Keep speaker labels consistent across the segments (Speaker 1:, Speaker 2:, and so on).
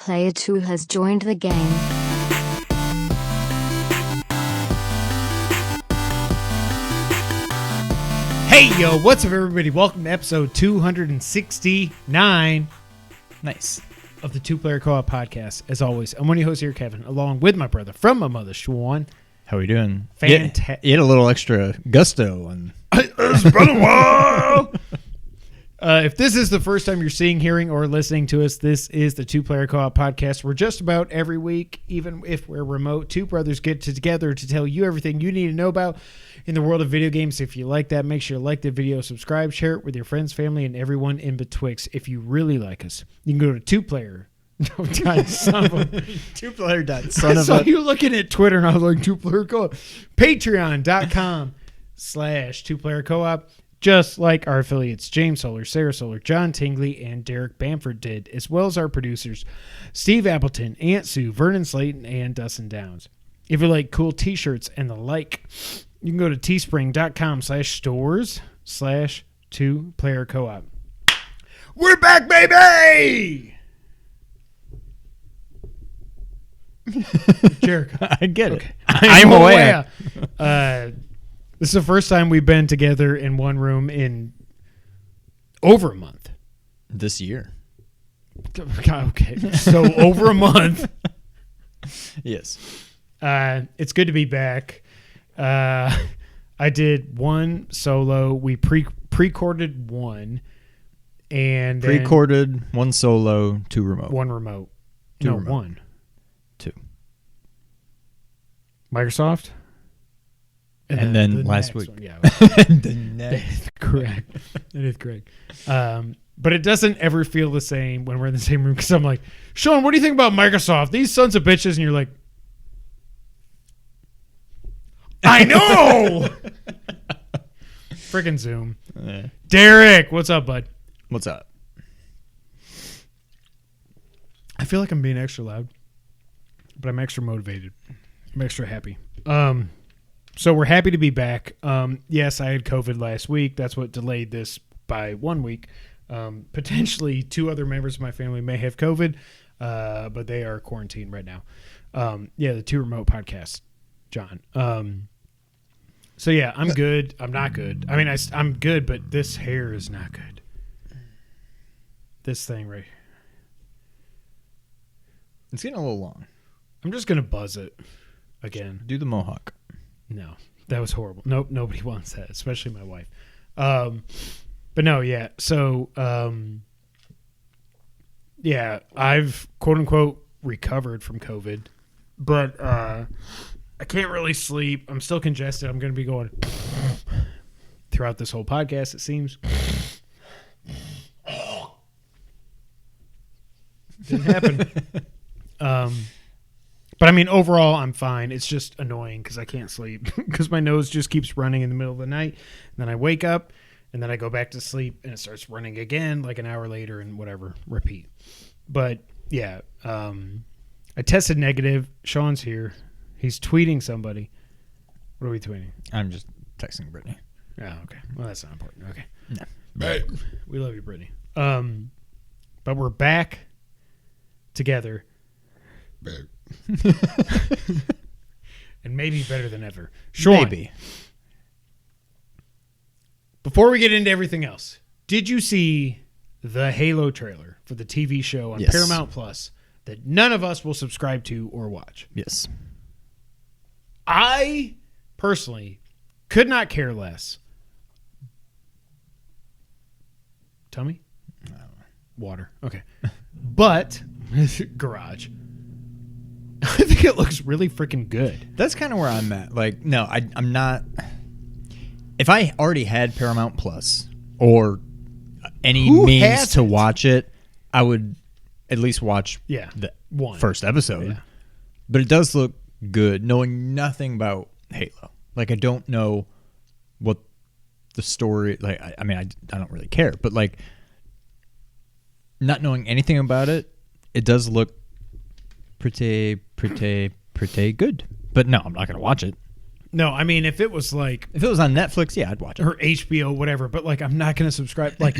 Speaker 1: Player 2 has joined the game.
Speaker 2: Hey, yo, what's up, everybody? Welcome to episode 269.
Speaker 3: Nice.
Speaker 2: Of the Two-Player Co-op podcast. As always, I'm one of your hosts here, Kevin, along with my brother from my mother, Schwan.
Speaker 3: How are we doing?
Speaker 2: Fantastic.
Speaker 3: You had a little extra gusto.
Speaker 2: It's been a while. If this is the first time you're seeing, hearing, or listening to us, this is the Two-Player Co-op podcast. We're just about every week, even if we're remote, two brothers get together to tell you everything you need to know about in the world of video games. If you like that, make sure to like the video, subscribe, share it with your friends, family, and everyone in betwixt. If you really like us, you can go to Two-Player. No, God, son of a...
Speaker 3: Two-player.
Speaker 2: I saw you looking at Twitter, and I was like, Two-Player Co-op. Patreon.com/Two-Player Co-op. Just like our affiliates, James Solar, Sarah Solar, John Tingley, and Derek Bamford did, as well as our producers, Steve Appleton, Aunt Sue, Vernon Slayton, and Dustin Downs. If you like cool t-shirts and the like, you can go to teespring.com/stores/Two-Player Co-op. We're back, baby! Jericho.
Speaker 3: I get it.
Speaker 2: Okay.
Speaker 3: I'm aware.
Speaker 2: This is the first time we've been together in one room in over a month.
Speaker 3: This year.
Speaker 2: Okay, so over a month.
Speaker 3: Yes.
Speaker 2: It's good to be back. I did one solo. We pre-recorded one. And then
Speaker 3: Pre-recorded, one solo, two remote.
Speaker 2: one remote.
Speaker 3: Two
Speaker 2: No,
Speaker 3: remote.
Speaker 2: one.
Speaker 3: Two.
Speaker 2: Microsoft.
Speaker 3: And then
Speaker 2: the
Speaker 3: last
Speaker 2: next
Speaker 3: week.
Speaker 2: one. Yeah.
Speaker 3: The next.
Speaker 2: Correct. That is correct. But it doesn't ever feel the same when we're in the same room because I'm like, Sean, what do you think about Microsoft? These sons of bitches. And you're like, I know. Freaking Zoom.
Speaker 3: Yeah.
Speaker 2: Derek, what's up, bud?
Speaker 3: What's up?
Speaker 2: I feel like I'm being extra loud, but I'm extra motivated. I'm extra happy. So we're happy to be back. Yes, I had COVID last week. That's what delayed this by 1 week. Potentially two other members of my family may have COVID, but they are quarantined right now. The two remote podcasts, John. So yeah, I'm good. I'm not good. I mean, I'm good, but this hair is not good. This thing right here.
Speaker 3: It's getting a little long.
Speaker 2: I'm just going to buzz it again.
Speaker 3: Do the mohawk.
Speaker 2: No, that was horrible. Nope, nobody wants that, especially my wife. But no, yeah. So, I've quote unquote recovered from COVID, but I can't really sleep. I'm still congested. I'm going to be going throughout this whole podcast, it seems. Didn't happen. But I mean, overall, I'm fine. It's just annoying because I can't sleep because my nose just keeps running in the middle of the night. And then I wake up and then I go back to sleep and it starts running again like an hour later and whatever, repeat. But yeah, I tested negative. Sean's here. He's tweeting somebody. What are we tweeting?
Speaker 3: I'm just texting Brittany.
Speaker 2: Oh, okay. Well, that's not important. Okay.
Speaker 3: No.
Speaker 2: Right. We love you, Brittany. But we're back together. And maybe better than ever. Sean,
Speaker 3: Maybe.
Speaker 2: before we get into everything else, did you see the Halo trailer for the TV show on
Speaker 3: Yes.
Speaker 2: Paramount Plus that none of us will subscribe to or watch?
Speaker 3: Yes.
Speaker 2: I personally could not care less. Tummy? Water. Okay. But garage. I think it looks really freaking good.
Speaker 3: That's kind of where I'm at. Like, no, I'm not. If I already had Paramount Plus or any
Speaker 2: Who
Speaker 3: means
Speaker 2: hasn't?
Speaker 3: to watch it, I would at least watch the
Speaker 2: one.
Speaker 3: first episode.
Speaker 2: Yeah.
Speaker 3: But it does look good, knowing nothing about Halo. Like, I don't know what the story. Like, I mean, I don't really care, but like, not knowing anything about it, it does look pretty good. But no, I'm not going to watch it.
Speaker 2: No, I mean, if it was like...
Speaker 3: If it was on Netflix, yeah, I'd watch it.
Speaker 2: Or HBO, whatever. But, like, I'm not going to subscribe. Like...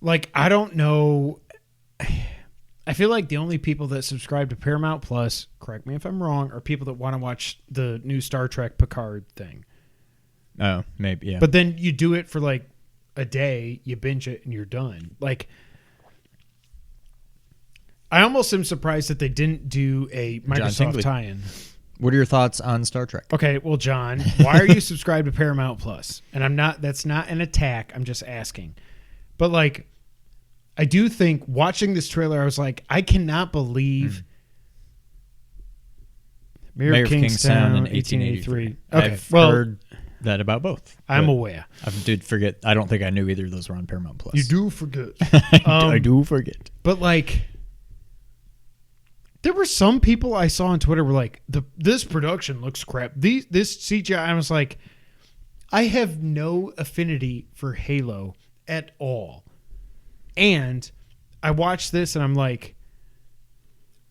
Speaker 2: Like, I don't know. I feel like the only people that subscribe to Paramount Plus, correct me if I'm wrong, are people that want to watch the new Star Trek Picard thing.
Speaker 3: Oh, maybe, yeah.
Speaker 2: But then you do it for like a day, you binge it, and you're done. Like, I almost am surprised that they didn't do a Microsoft tie-in.
Speaker 3: What are your thoughts on Star Trek?
Speaker 2: Okay, well, John, why are you subscribed to Paramount Plus? And that's not an attack. I'm just asking. But like, I do think watching this trailer, I was like, I cannot believe Mayor of Kingstown in 1883. Okay,
Speaker 3: I've heard that about both.
Speaker 2: I'm aware.
Speaker 3: I did forget. I don't think I knew either of those were on Paramount Plus.
Speaker 2: You do forget.
Speaker 3: I do forget.
Speaker 2: But like, there were some people I saw on Twitter were like, this production looks crap. This CGI, I was like, I have no affinity for Halo at all. And I watched this and I'm like,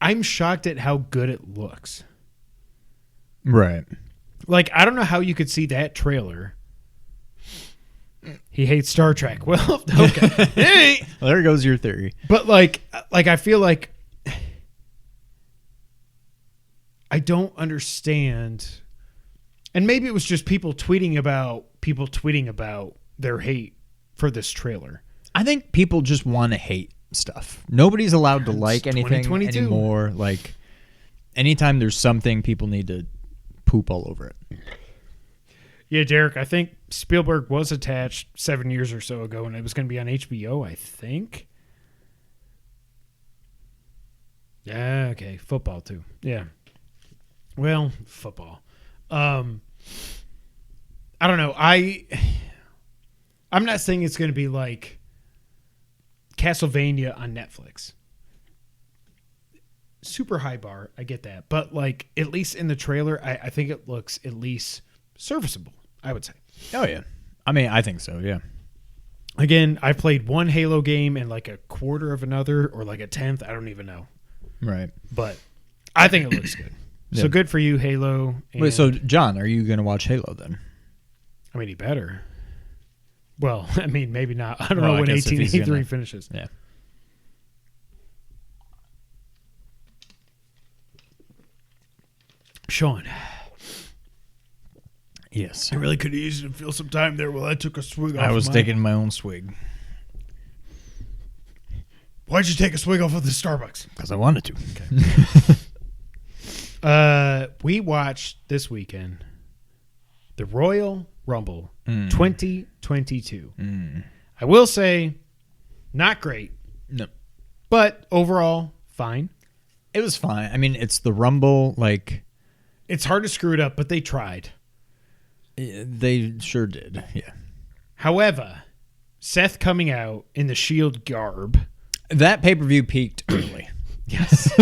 Speaker 2: I'm shocked at how good it looks.
Speaker 3: Right.
Speaker 2: Like, I don't know how you could see that trailer. He hates Star Trek. Well, okay. Hey.
Speaker 3: Well, there goes your theory.
Speaker 2: But like I feel like I don't understand. And maybe it was just people tweeting about their hate for this trailer.
Speaker 3: I think people just want to hate stuff. Nobody's allowed to like anything anymore. Like, anytime there's something, people need to poop all over it.
Speaker 2: Yeah, Derek, I think Spielberg was attached 7 years or so ago, and it was going to be on HBO, I think. Yeah, okay. Football, too. Yeah. Well, football. I don't know. I'm not saying it's going to be like Castlevania on Netflix. Super high bar, I get that. But like, at least in the trailer, I think it looks at least serviceable, I would say.
Speaker 3: Oh, yeah. I mean, I think so, yeah.
Speaker 2: Again, I played one Halo game and like a quarter of another, or like a tenth. I don't even know.
Speaker 3: Right.
Speaker 2: But I think it looks good. Yeah. So good for you, Halo.
Speaker 3: Wait, so John, are you going to watch Halo then?
Speaker 2: I mean, he better. Well, I mean, maybe not. I don't know when 1883 finishes.
Speaker 3: Yeah.
Speaker 2: Sean.
Speaker 3: Yes.
Speaker 2: I really could have used to feel some time there while I took a swig off.
Speaker 3: I was taking my own swig.
Speaker 2: Why'd you take a swig off of the Starbucks?
Speaker 3: Because I wanted to.
Speaker 2: Okay. We watched this weekend the Royal Rumble 2022. I will say, not great.
Speaker 3: No.
Speaker 2: But overall, fine.
Speaker 3: It was fine. I mean, it's the Rumble, like...
Speaker 2: It's hard to screw it up, but they tried.
Speaker 3: They sure did, yeah.
Speaker 2: However, Seth coming out in the Shield garb...
Speaker 3: That pay-per-view peaked early.
Speaker 2: Yes.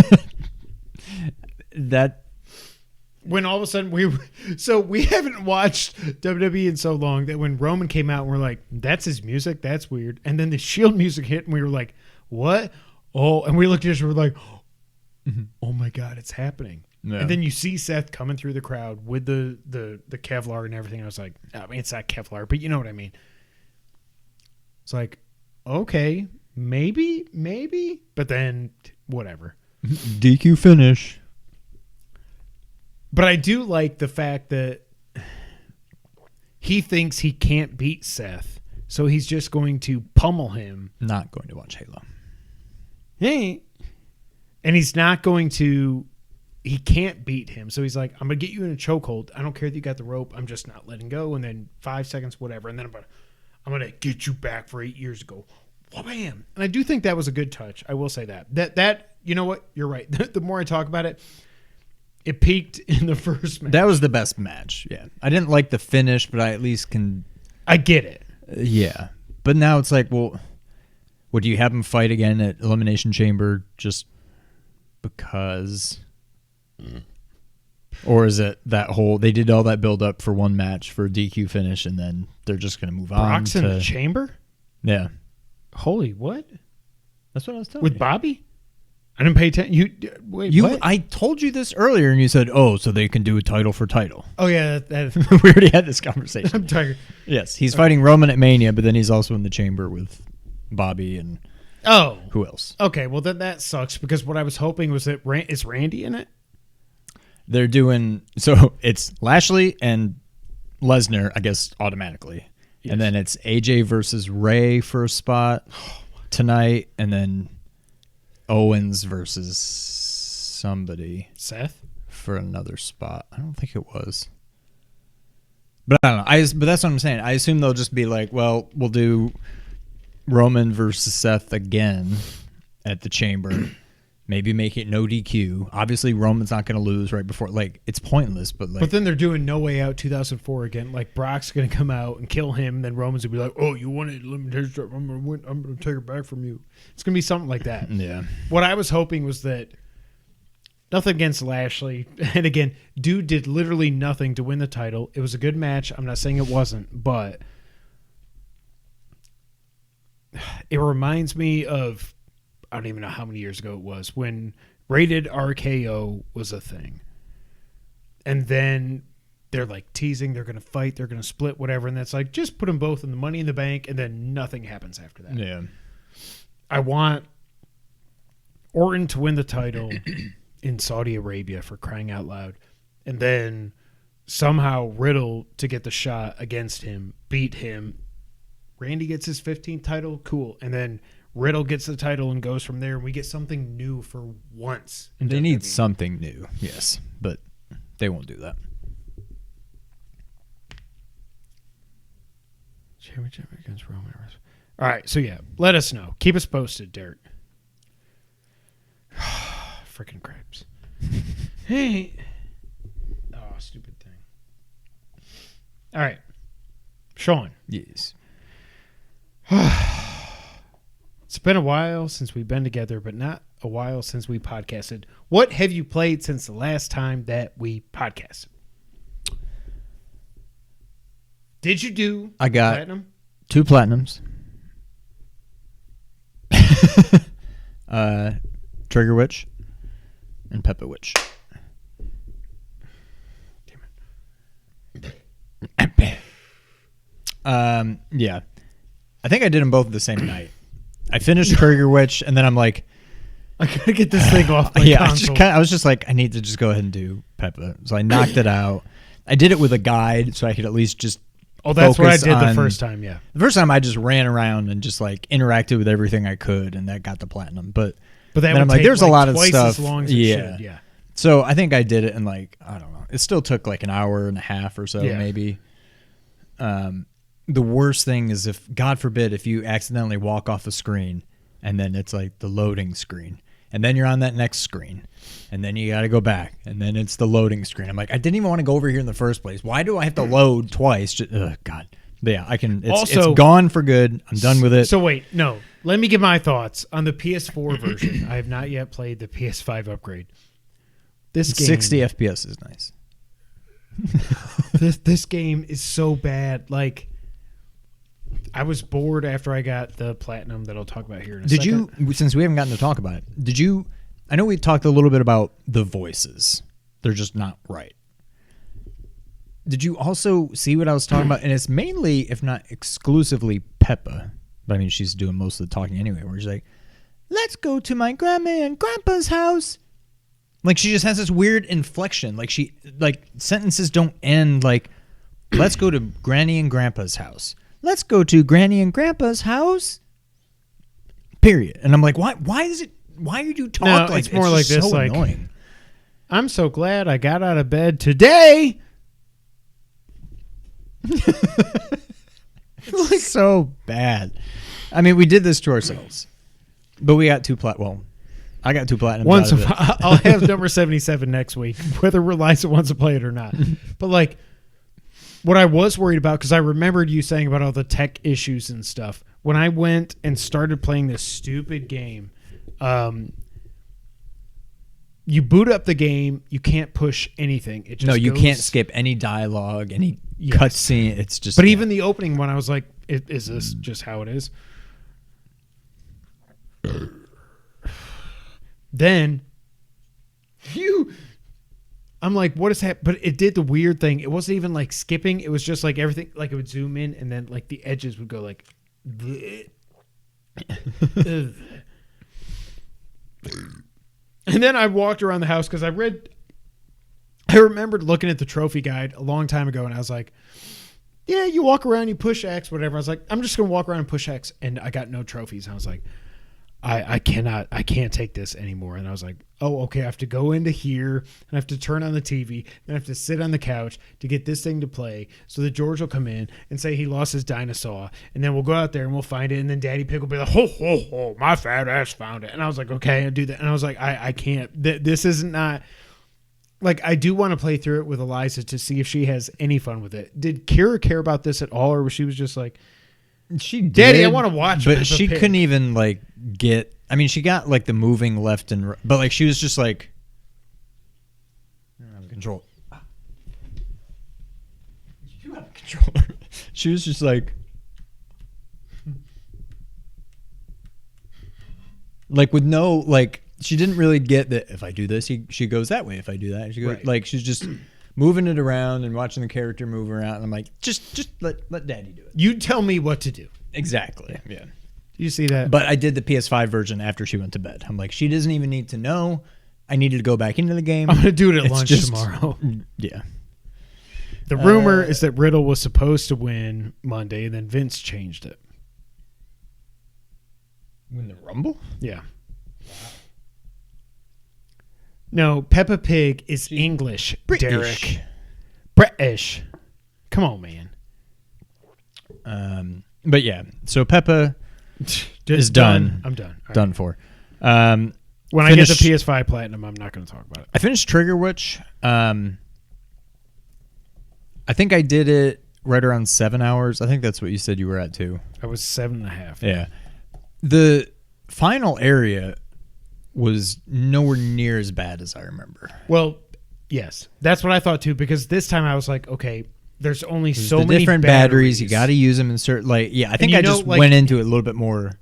Speaker 2: When all of a sudden we haven't watched WWE in so long that when Roman came out, we're like, that's his music? That's weird. And then the Shield music hit and we were like, what? Oh, and we looked at each other, we're like, oh my God, it's happening. Yeah. And then you see Seth coming through the crowd with the Kevlar and everything. I was like, I mean, it's not Kevlar, but you know what I mean. It's like, okay, maybe, but then whatever.
Speaker 3: DQ finish.
Speaker 2: But I do like the fact that he thinks he can't beat Seth, so he's just going to pummel him.
Speaker 3: Not going to watch Halo.
Speaker 2: Hey. And he's not going to... He can't beat him, so he's like, I'm going to get you in a chokehold. I don't care that you got the rope. I'm just not letting go. And then 5 seconds, whatever. And then I'm going to get you back for 8 years ago. Wham! And I do think that was a good touch. I will say that. That you know what? You're right. The more I talk about it, it peaked in the first match.
Speaker 3: That was the best match, yeah. I didn't like the finish, but I at least can...
Speaker 2: I get it.
Speaker 3: Yeah. But now it's like, well, would you have him fight again at Elimination Chamber just because... Or is it that whole... They did all that build-up for one match for a DQ finish, and then they're just going to move on
Speaker 2: Brock's in the chamber?
Speaker 3: Yeah.
Speaker 2: Holy what?
Speaker 3: That's what I was telling you.
Speaker 2: With Bobby? I didn't pay attention. Wait, what?
Speaker 3: I told you this earlier, and you said, "Oh, so they can do a title for title."
Speaker 2: Oh yeah,
Speaker 3: we already had this conversation.
Speaker 2: I'm tired.
Speaker 3: Yes, he's fighting Roman at Mania, but then he's also in the chamber with Bobby and
Speaker 2: Oh.
Speaker 3: who else?
Speaker 2: Okay, well, then that sucks because what I was hoping was that is Randy in it?
Speaker 3: They're doing so it's Lashley and Lesnar, I guess, automatically.
Speaker 2: Yes.
Speaker 3: And then it's AJ versus Ray for a spot tonight, and then Owens versus somebody
Speaker 2: Seth?
Speaker 3: for another spot. I don't think it was. But I don't know. But that's what I'm saying. I assume they'll just be like, well, we'll do Roman versus Seth again at the Chamber. Maybe make it no DQ. Obviously, Roman's not going to lose right before. Like, it's pointless. But
Speaker 2: then they're doing No Way Out 2004 again. Like, Brock's going to come out and kill him. Then Roman's going to be like, oh, you wanted limitation. I'm going to take it back from you. It's going to be something like that.
Speaker 3: Yeah.
Speaker 2: What I was hoping was that nothing against Lashley. And again, dude did literally nothing to win the title. It was a good match. I'm not saying it wasn't, but it reminds me of, I don't even know how many years ago it was, when rated RKO was a thing. And then they're like teasing, they're going to fight, they're going to split, whatever. And that's like, just put them both in the Money in the Bank, and then nothing happens after that.
Speaker 3: Yeah.
Speaker 2: I want Orton to win the title in Saudi Arabia, for crying out loud. And then somehow Riddle to get the shot against him, beat him. Randy gets his 15th title, cool. And then Riddle gets the title and goes from there, and we get something new for once.
Speaker 3: They need something new, yes, but they won't do that.
Speaker 2: Championship against Roman. All right, so yeah, let us know. Keep us posted, Derek. Freaking crabs. Hey. Oh, stupid thing. All right. Sean.
Speaker 3: Yes.
Speaker 2: It's been a while since we've been together, but not a while since we podcasted. What have you played since the last time that we podcasted? Did you do
Speaker 3: I got
Speaker 2: platinum?
Speaker 3: 2 platinums. Trigger Witch and Peppa Witch. Yeah. I think I did them both the same night. I finished Trigger Witch, and then I'm like,
Speaker 2: I gotta get this thing off my
Speaker 3: yeah,
Speaker 2: console.
Speaker 3: I was just like, I need to just go ahead and do Peppa. So I knocked it out. I did it with a guide, so I could at least just
Speaker 2: that's what I
Speaker 3: focus
Speaker 2: did the
Speaker 3: on-
Speaker 2: first time, yeah.
Speaker 3: The first time I just ran around and just like interacted with everything I could, and that got the platinum. But
Speaker 2: But that
Speaker 3: then
Speaker 2: would
Speaker 3: I'm like,
Speaker 2: take
Speaker 3: there's a lot of
Speaker 2: twice
Speaker 3: stuff.
Speaker 2: as long as it should, yeah.
Speaker 3: So I think I did it in like, I don't know. It still took like an hour and a half or so,
Speaker 2: Yeah.
Speaker 3: maybe. The worst thing is if, God forbid, if you accidentally walk off the screen and then it's like the loading screen. And then you're on that next screen. And then you got to go back. And then it's the loading screen. I'm like, I didn't even want to go over here in the first place. Why do I have to load twice? God. But yeah, I can. It's gone for good. I'm done with it.
Speaker 2: So wait, no. Let me give my thoughts on the PS4 version. I have not yet played the PS5 upgrade. This game,
Speaker 3: 60 FPS is nice.
Speaker 2: this game is so bad. Like, I was bored after I got the platinum that I'll talk about here in a second.
Speaker 3: Did you, since we haven't gotten to talk about it, did you, I know we talked a little bit about the voices. They're just not right. Did you also see what I was talking about? And it's mainly, if not exclusively, Peppa. But I mean, she's doing most of the talking anyway, where she's like, let's go to my grandma and grandpa's house. Like, she just has this weird inflection. Like, sentences don't end like, let's go to Granny and Grandpa's house. Let's go to Granny and Grandpa's house. Period. And I'm like, why do you talk like
Speaker 2: it's more like
Speaker 3: just
Speaker 2: this,
Speaker 3: so
Speaker 2: like,
Speaker 3: annoying.
Speaker 2: I'm so glad I got out of bed today.
Speaker 3: Like, so bad. I mean, we did this to ourselves. But we got 2 platinum. I got 2 platinum.
Speaker 2: I'll have number 77 next week, whether Liza wants to play it or not. But like, what I was worried about, because I remembered you saying about all the tech issues and stuff. When I went and started playing this stupid game, you boot up the game, you can't push anything. It just
Speaker 3: you
Speaker 2: goes,
Speaker 3: can't skip any dialogue, any cutscene. It's just.
Speaker 2: But even the opening one, I was like, is this just how it is? Then I'm like, what is that? But it did the weird thing. It wasn't even like skipping. It was just like everything, like it would zoom in and then like the edges would go like, bleh. Ugh. And then I walked around the house because I remembered looking at the trophy guide a long time ago, and I was like, yeah, you walk around, you push X, whatever. I was like, I'm just going to walk around and push X, and I got no trophies. And I was like, I can't take this anymore. And I was like, oh, okay, I have to go into here, and I have to turn on the TV, and I have to sit on the couch to get this thing to play so that George will come in and say he lost his dinosaur, and then we'll go out there and we'll find it, and then Daddy Pig will be like, ho, ho, ho, my fat ass found it. And I was like, okay, I'll do that. And I was like, I can't. This isn't not... Like, I do want to play through it with Eliza to see if she has any fun with it. Did Kira care about this at all, or was she just like...
Speaker 3: She did,
Speaker 2: Daddy, I want to watch.
Speaker 3: But she couldn't even like get. I mean, she got like the moving left and right, but like she was just like, I don't have control. You have a controller. She was just like with no like. She didn't really get that. If I do this, she goes that way. If I do that, she goes like she's just. Moving it around and watching the character move around. And I'm like, just let Daddy do it.
Speaker 2: You tell me what to do.
Speaker 3: Exactly. Yeah.
Speaker 2: You see that?
Speaker 3: But I did the PS5 version after she went to bed. I'm like, she doesn't even need to know. I needed to go back into the game.
Speaker 2: I'm going to do it at lunch tomorrow.
Speaker 3: Yeah.
Speaker 2: The rumor is that Riddle was supposed to win Monday, and then Vince changed it.
Speaker 3: Win the Rumble?
Speaker 2: Yeah. No, Peppa Pig is English,
Speaker 3: British.
Speaker 2: Derek. British. Come on, man.
Speaker 3: But yeah, so Peppa is done.
Speaker 2: I'm done. All
Speaker 3: Done
Speaker 2: right.
Speaker 3: for.
Speaker 2: When I get the PS5 Platinum, I'm not going to talk about it.
Speaker 3: I finished Trigger Witch. I think I did it right around 7 hours. I think that's what you said you were at too.
Speaker 2: I was 7.5.
Speaker 3: Yeah. The final area was nowhere near as bad as I remember.
Speaker 2: Well, yes. That's what I thought too, because this time I was like, okay, there's only so many
Speaker 3: different batteries. You got to use them in certain, like, yeah, I think I just went into it a little bit more.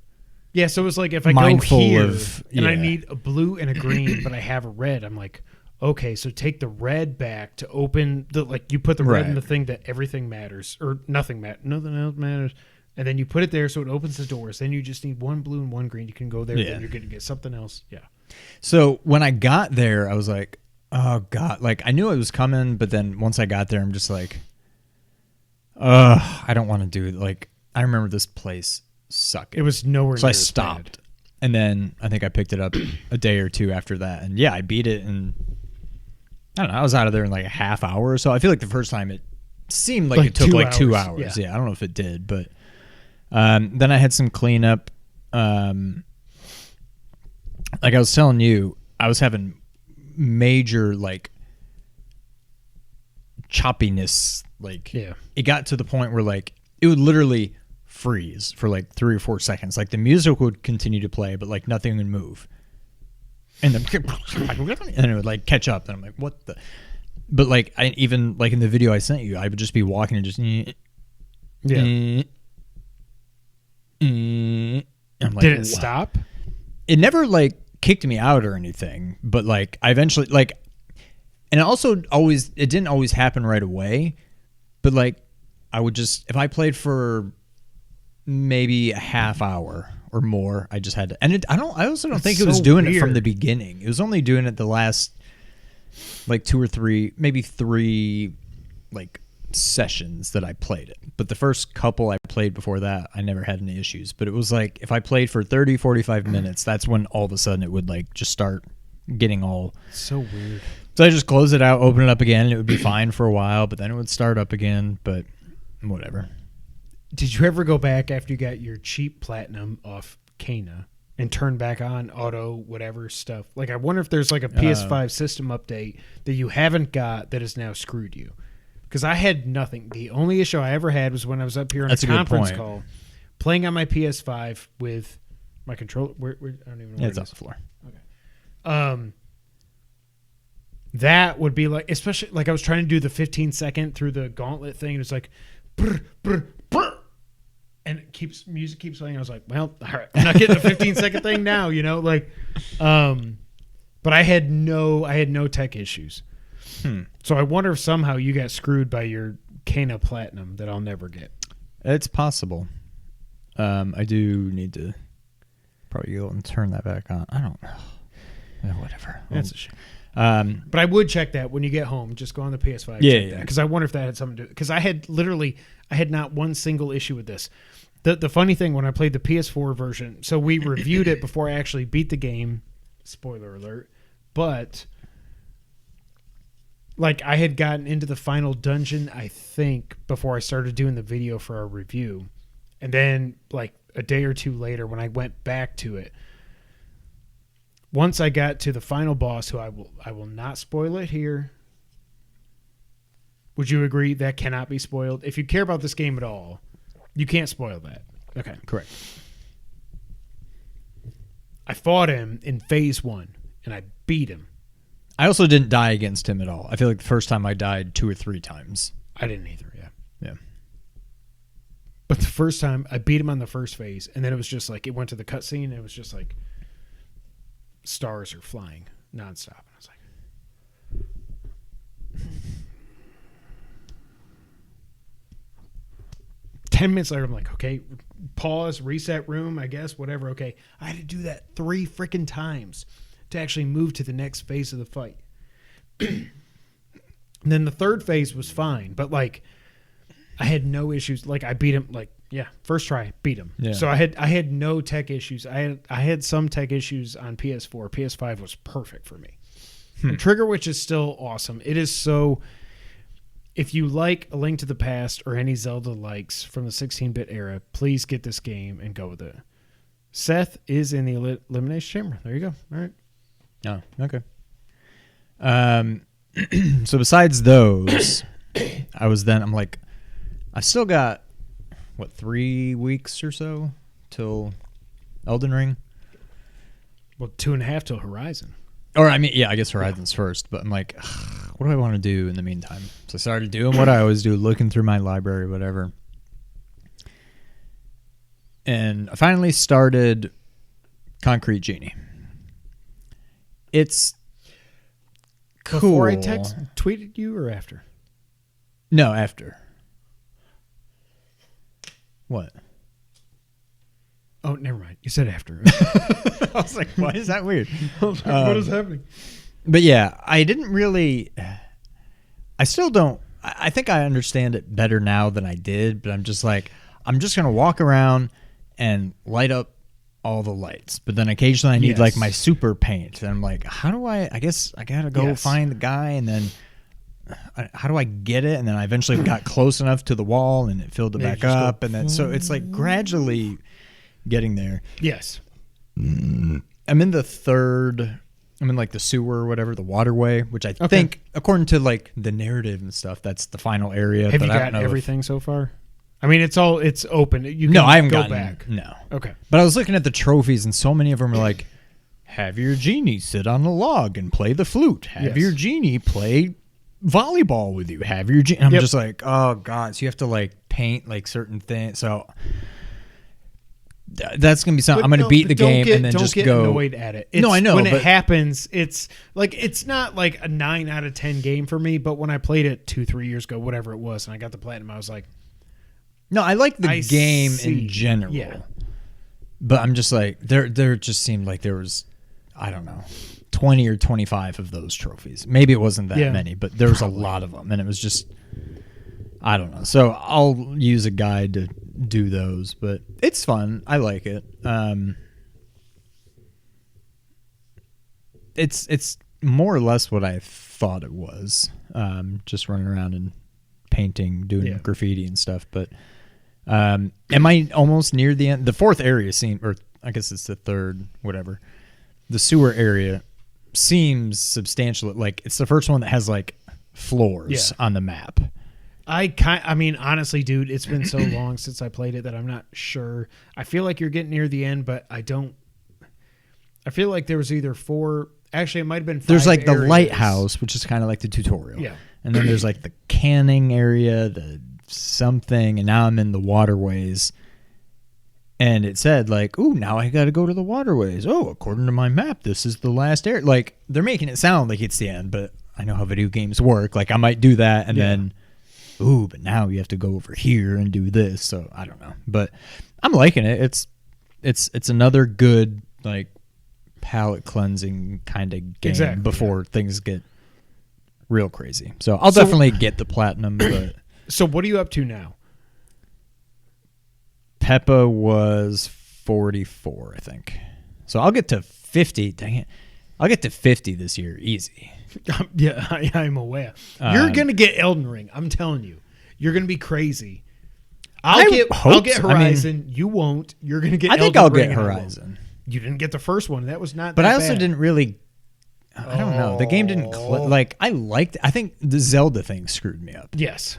Speaker 2: Yeah, so it was like if I go here and I need a blue and a green, but I have a red, I'm like, okay, so take the red back to open the, like, you put the red in the thing that everything matters, or nothing else matters. And then you put it there so it opens the doors. Then you just need one blue and one green. You can go there. Then you're going to get something else. Yeah.
Speaker 3: So when I got there, I was like, oh, God. Like, I knew it was coming. But then once I got there, I'm just like, I don't want to do it. Like, I remember this place sucked.
Speaker 2: It was nowhere near.
Speaker 3: So I stopped. And then I think I picked it up a day or two after that. And yeah, I beat it. And I don't know. I was out of there in like a half hour or so. I feel like the first time it seemed like it took like 2 hours. Yeah. I don't know if it did, but. Then I had some cleanup. Like I was telling you, I was having major like choppiness. Like it got to the point where like it would literally freeze for like 3 or 4 seconds. Like the music would continue to play, but like nothing would move. And then it would like catch up. And I'm like, what the? But like I even like in the video I sent you, I would just be walking and just I'm like,
Speaker 2: did it stop?
Speaker 3: It never like kicked me out or anything, but like I eventually like, and it didn't always happen right away, but like I would just, if I played for maybe a half hour or more, I just had to, and I also don't think it was doing it from the beginning. It was only doing it the last like 2 or 3, maybe 3 like sessions that I played it. But the first couple I played before that, I never had any issues. But it was like if I played for 30, 45 minutes, that's when all of a sudden it would like just start getting all
Speaker 2: so weird.
Speaker 3: So I just close it out, open it up again, and it would be fine for a while, but then it would start up again, but whatever.
Speaker 2: Did you ever go back after you got your cheap platinum off Kana and turn back on auto whatever stuff? Like I wonder if there's like a PS5 system update that you haven't got that has now screwed you. Because I had nothing. The only issue I ever had was when I was up here on a conference call, playing on my PS5 with my controller. I don't even know where
Speaker 3: it's off the floor.
Speaker 2: Okay. That would be like, especially like I was trying to do the 15-second through the gauntlet thing, and it's like, brr, brr, brr, and music keeps playing. I was like, well, all right, I'm not getting the 15-second thing now, you know, like, but I had no tech issues. So I wonder if somehow you got screwed by your Kana Platinum that I'll never get.
Speaker 3: It's possible. I do need to probably go and turn that back on. I don't know. Whatever.
Speaker 2: That's a shame.
Speaker 3: Um,
Speaker 2: But I would check that when you get home. Just go on the PS5.
Speaker 3: Yeah,
Speaker 2: check
Speaker 3: yeah.
Speaker 2: that, because I wonder if that had something to do. Because I had not one single issue with this. The funny thing, when I played the PS4 version, so we reviewed it before I actually beat the game. Spoiler alert. But like, I had gotten into the final dungeon, I think, before I started doing the video for our review. And then like a day or two later, when I went back to it, once I got to the final boss, who I will not spoil it here. Would you agree that cannot be spoiled? If you care about this game at all, you can't spoil that. Okay.
Speaker 3: correct.
Speaker 2: I fought him in phase 1 and I beat him.
Speaker 3: I also didn't die against him at all. I feel like the first time I died 2 or 3 times.
Speaker 2: I didn't either, yeah.
Speaker 3: Yeah.
Speaker 2: But the first time I beat him on the first phase, and then it was just like, it went to the cutscene and it was just like stars are flying nonstop. And I was like, 10 minutes later, I'm like, okay, pause, reset room, I guess, whatever. Okay. I had to do that 3 freaking times to actually move to the next phase of the fight. And then the third phase was fine, but like, I had no issues. Like, I beat him, like, yeah, first try, beat him.
Speaker 3: Yeah.
Speaker 2: So I had no tech issues. I had some tech issues on PS4. PS5 was perfect for me. And Trigger Witch is still awesome. It is so. If you like A Link to the Past or any Zelda likes from the 16-bit era, please get this game and go with it. Seth is in the elimination chamber. There you go. All right.
Speaker 3: Oh, okay. So besides those, I'm like, I still got, 3 weeks or so till Elden Ring?
Speaker 2: Well, 2.5 till Horizon.
Speaker 3: Or, I mean, yeah, I guess Horizon's first, but I'm like, what do I want to do in the meantime? So I started doing what I always do, looking through my library, whatever. And I finally started Concrete Genie. It's cool.
Speaker 2: Before I tweeted you or after?
Speaker 3: No, after. What?
Speaker 2: Oh, never mind. You said after.
Speaker 3: I was like, why is that weird?
Speaker 2: What is happening?
Speaker 3: But yeah, I didn't really. I still don't. I think I understand it better now than I did, but I'm just like, I'm just going to walk around and light up all the lights. But then occasionally I need like my super paint. And I'm like, how do I guess I got to go find the guy, and then how do I get it? And then I eventually got close enough to the wall and it filled it back up. And then, so it's like gradually getting there.
Speaker 2: Yes.
Speaker 3: I'm in the third, I'm in like the sewer or whatever, the waterway, which I think, according to like the narrative and stuff, that's the final area.
Speaker 2: Have you gotten everything so far? I mean, it's open. You can
Speaker 3: I haven't
Speaker 2: go
Speaker 3: gotten
Speaker 2: back.
Speaker 3: No.
Speaker 2: Okay.
Speaker 3: But I was looking at the trophies, and so many of them are like, have your genie sit on a log and play the flute. Have your genie play volleyball with you. Have your genie. I'm just like, oh god. So you have to like paint like certain things. So that's gonna be something. I'm gonna beat the game and then just go.
Speaker 2: Don't get annoyed at it.
Speaker 3: No, I know.
Speaker 2: When it happens, it's not like a 9 out of 10 game for me. But when I played it 2-3 years ago, whatever it was, and I got the platinum, I was like,
Speaker 3: no, I like the game in general.
Speaker 2: Yeah.
Speaker 3: But I'm just like, there just seemed like there was, I don't know, 20 or 25 of those trophies. Maybe it wasn't that many, but there was a lot of them, and it was just, I don't know. So I'll use a guide to do those, but it's fun. I like it. It's more or less what I thought it was. Just running around and painting, doing graffiti and stuff. But am I almost near the end? The fourth area or I guess it's the third, whatever. The sewer area seems substantial. Like, it's the first one that has like floors on the map.
Speaker 2: I mean, honestly, dude, it's been so long since I played it that I'm not sure. I feel like you're getting near the end, but I feel like there was either 4. Actually, it might have been 5.
Speaker 3: There's like
Speaker 2: areas.
Speaker 3: the lighthouse, which is kind of like the tutorial.
Speaker 2: Yeah.
Speaker 3: And then there's like the canning area, the something, and now I'm in the waterways. And it said like, ooh, now I got to go to the waterways. Oh, according to my map, this is the last area. Like, they're making it sound like it's the end, but I know how video games work. Like, I might do that and then, but now you have to go over here and do this. So I don't know, but I'm liking it. it's another good like palate cleansing kind of game before things get real crazy. So I'll definitely get the platinum. But
Speaker 2: so what are you up to now?
Speaker 3: Peppa was 44, I think. So I'll get to 50. Dang it. I'll get to 50 this year. Easy.
Speaker 2: Yeah, I'm aware. You're going to get Elden Ring. I'm telling you. You're going to be crazy. I'll get Horizon. You won't. You're going to get Elden Ring.
Speaker 3: I'll get Horizon.
Speaker 2: You didn't get the first one. That was not
Speaker 3: But
Speaker 2: that
Speaker 3: I also
Speaker 2: bad.
Speaker 3: didn't really... I don't know. The game didn't... I think the Zelda thing screwed me up.
Speaker 2: Yes.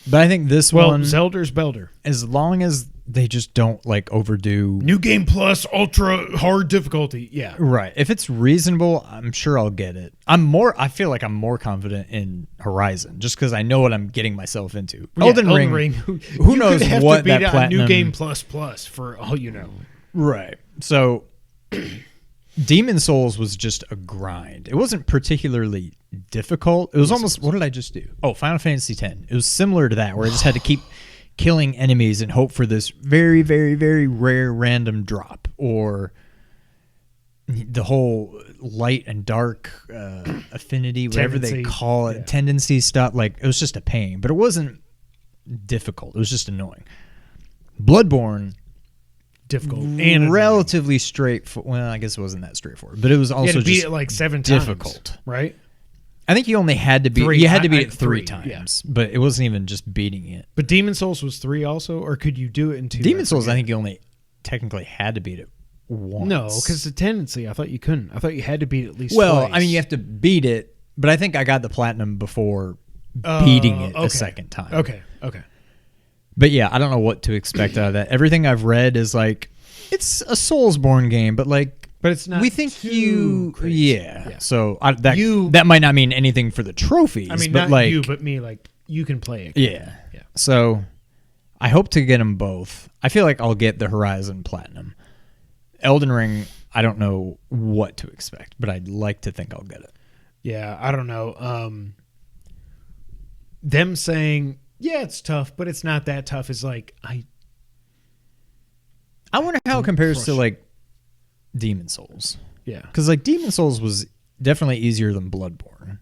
Speaker 3: But I think this one...
Speaker 2: Well, Zelda's Belder.
Speaker 3: As long as they just don't like overdo...
Speaker 2: New Game Plus, ultra hard difficulty. Yeah.
Speaker 3: Right. If it's reasonable, I'm sure I'll get it. I feel like I'm more confident in Horizon just because I know what I'm getting myself into.
Speaker 2: Yeah,
Speaker 3: Elden Ring. Who knows
Speaker 2: could have
Speaker 3: what
Speaker 2: to beat
Speaker 3: that
Speaker 2: out
Speaker 3: platinum...
Speaker 2: New Game Plus for all you know.
Speaker 3: Right. So Demon Souls was just a grind. It wasn't particularly difficult. It was almost... What did I just do? Oh, Final Fantasy X. It was similar to that where I just had to keep killing enemies and hope for this very, very, very rare random drop, or the whole light and dark affinity, whatever they call it, tendency stuff. Like, it was just a pain, but it wasn't difficult. It was just annoying. Bloodborne,
Speaker 2: difficult and
Speaker 3: relatively straightforward. Well, I guess it wasn't that straightforward, but it was also
Speaker 2: beat
Speaker 3: just
Speaker 2: it like 7
Speaker 3: difficult,
Speaker 2: times, right?
Speaker 3: I think you only had to beat
Speaker 2: Three.
Speaker 3: you had to beat it
Speaker 2: three
Speaker 3: times, but it wasn't even just beating it.
Speaker 2: But Demon Souls was 3 also, or could you do it in 2?
Speaker 3: Demon Souls, I think you only technically had to beat it once.
Speaker 2: No, because the tendency, I thought you couldn't. I thought you had to beat it at least
Speaker 3: Well,
Speaker 2: twice.
Speaker 3: I mean, you have to beat it, but I think I got the platinum before beating it a second time.
Speaker 2: Okay.
Speaker 3: But yeah, I don't know what to expect out of that. Everything I've read is like, it's a Soulsborne game, but like,
Speaker 2: but it's not.
Speaker 3: We think
Speaker 2: too crazy.
Speaker 3: Yeah. So that might not mean anything for the trophies.
Speaker 2: I mean,
Speaker 3: but
Speaker 2: not
Speaker 3: like,
Speaker 2: you, but me. Like, you can play it.
Speaker 3: Yeah. So I hope to get them both. I feel like I'll get the Horizon Platinum. Elden Ring, I don't know what to expect, but I'd like to think I'll get it.
Speaker 2: Yeah, I don't know. Them saying, yeah, it's tough, but it's not that tough is like, I
Speaker 3: wonder how it compares to like Demon Souls.
Speaker 2: Yeah.
Speaker 3: Because like Demon Souls was definitely easier than Bloodborne.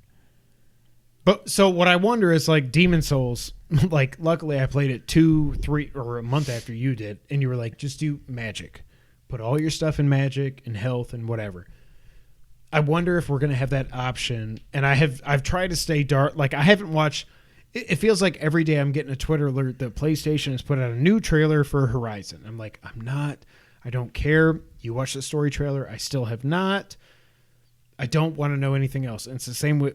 Speaker 2: But so what I wonder is like Demon Souls, like luckily I played it 2, 3, or a month after you did, and you were like, just do magic. Put all your stuff in magic and health and whatever. I wonder if we're gonna have that option. And I've tried to stay dark. Like I haven't watched. It feels like every day I'm getting a Twitter alert that PlayStation has put out a new trailer for Horizon. I'm like, I don't care. You watched the story trailer. I still have not. I don't want to know anything else. And it's the same way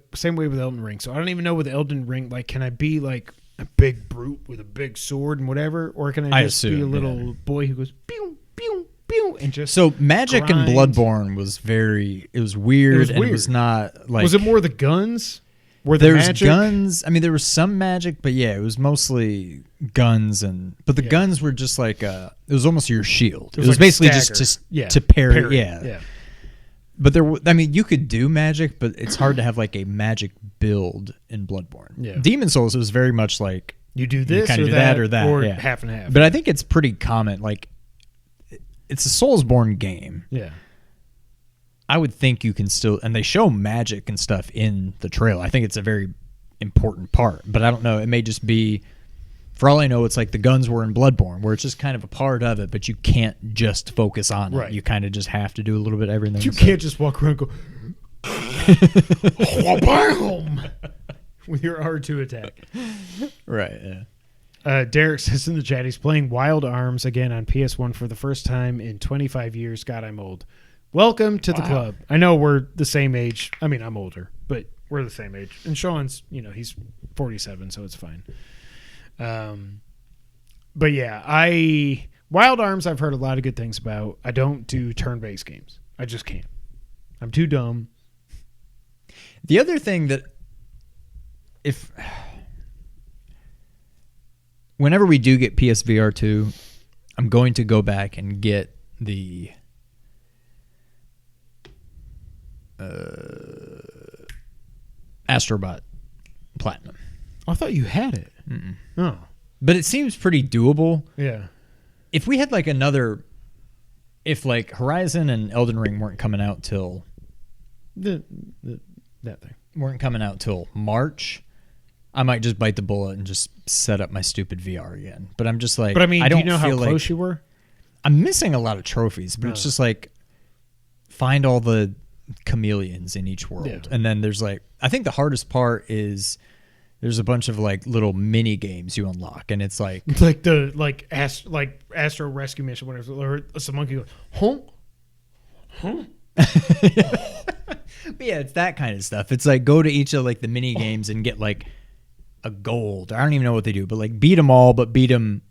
Speaker 2: with Elden Ring. So I don't even know with Elden Ring, like, can I be like a big brute with a big sword and whatever? Or can I just be a little boy who goes, pew, pew, pew, and just
Speaker 3: So magic
Speaker 2: grind.
Speaker 3: in Bloodborne was it was weird. And it was not like...
Speaker 2: Was it more the guns?
Speaker 3: There's guns. I mean, there was some magic, but yeah, it was mostly guns, but the guns were just like it was almost your shield. It was
Speaker 2: like
Speaker 3: basically
Speaker 2: stagger.
Speaker 3: just to parry.
Speaker 2: Yeah.
Speaker 3: But I mean, you could do magic, but it's hard to have like a magic build in Bloodborne.
Speaker 2: Yeah.
Speaker 3: Demon Souls, it was very much like
Speaker 2: you do this,
Speaker 3: kind
Speaker 2: or
Speaker 3: of do
Speaker 2: that,
Speaker 3: or that,
Speaker 2: or
Speaker 3: yeah.
Speaker 2: half and half.
Speaker 3: But I think it's pretty common. Like, it's a Soulsborne game.
Speaker 2: Yeah.
Speaker 3: I would think you can still, and they show magic and stuff in the trailer. I think it's a very important part, but I don't know. It may just be, for all I know, it's like the guns were in Bloodborne, where it's just kind of a part of it, but you can't just focus on it.
Speaker 2: Right.
Speaker 3: You kind of just have to do a little bit of everything.
Speaker 2: You can't just walk around and go, bam, with your R2 attack.
Speaker 3: Right, yeah.
Speaker 2: Derek says in the chat, he's playing Wild Arms again on PS1 for the first time in 25 years. God, I'm old. Welcome to the club. I know we're the same age. I mean, I'm older, but we're the same age. And Sean's, he's 47, so it's fine. But yeah, Wild Arms, I've heard a lot of good things about. I don't do turn-based games. I just can't. I'm too dumb.
Speaker 3: The other thing that, whenever we do get PSVR 2, I'm going to go back and get the Astrobot Platinum.
Speaker 2: I thought you had it.
Speaker 3: Mm-mm.
Speaker 2: Oh.
Speaker 3: But it seems pretty doable.
Speaker 2: Yeah.
Speaker 3: If we had like another if like Horizon and Elden Ring weren't coming out till
Speaker 2: that thing
Speaker 3: weren't coming out till March, I might just bite the bullet and just set up my stupid VR again. But I'm just like,
Speaker 2: but I mean,
Speaker 3: don't
Speaker 2: do you know how
Speaker 3: feel
Speaker 2: close
Speaker 3: like,
Speaker 2: you were?
Speaker 3: I'm missing a lot of trophies, but it's just like find all the chameleons in each world.
Speaker 2: Yeah.
Speaker 3: And then there's like, I think the hardest part is there's a bunch of like little mini games you unlock, and it's like
Speaker 2: like Astro Rescue Mission, whatever. Or some monkey goes, huh?
Speaker 3: But yeah, it's that kind of stuff. It's like go to each of like the mini games and get like a gold. I don't even know what they do, but like beat them all, but beat them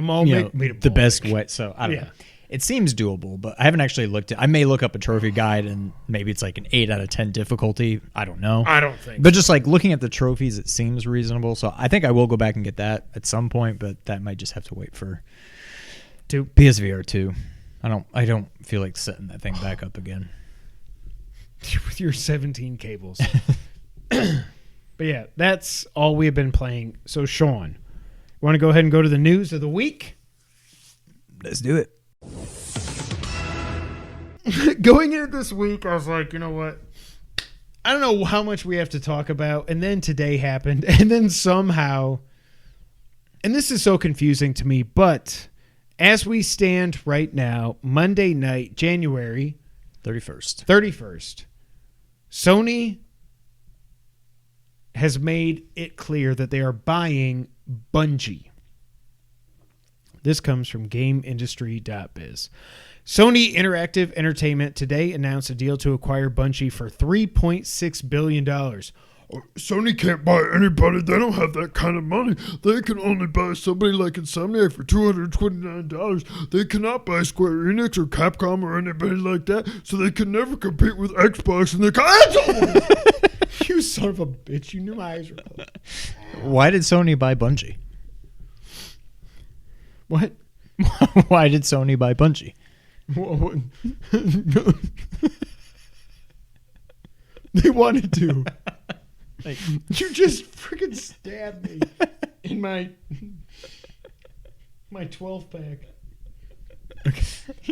Speaker 2: all,
Speaker 3: you know,
Speaker 2: beat 'em
Speaker 3: the
Speaker 2: all,
Speaker 3: best
Speaker 2: Mick.
Speaker 3: way. So I don't
Speaker 2: Yeah.
Speaker 3: know. It seems doable, but I haven't actually looked at. I may look up a trophy guide and maybe it's like an 8 out of 10 difficulty. I don't know.
Speaker 2: I don't think.
Speaker 3: But just like looking at the trophies, it seems reasonable. So I think I will go back and get that at some point, but that might just have to wait for PSVR 2. I don't feel like setting that thing back up again.
Speaker 2: With your 17 cables. But yeah, that's all we have been playing. So Sean, you want to go ahead and go to the news of the week?
Speaker 3: Let's do it.
Speaker 2: Going into this week, I was like, you know what? I don't know how much we have to talk about. And then today happened. And then somehow, and this is so confusing to me, but as we stand right now, Monday night, January 31st, Sony has made it clear that they are buying Bungie. This comes from GameIndustry.biz. Sony Interactive Entertainment today announced a deal to acquire Bungie for $3.6 billion.
Speaker 4: Sony can't buy anybody. They don't have that kind of money. They can only buy somebody like Insomniac for $229. They cannot buy Square Enix or Capcom or anybody like that, so they can never compete with Xbox and the console.
Speaker 2: You son of a bitch. You knew my eyes were closed.
Speaker 3: Why did Sony buy Bungie?
Speaker 2: What?
Speaker 3: Why did Sony buy Bungie?
Speaker 2: They wanted to. Like, you just freaking stabbed me in my 12-pack. Okay.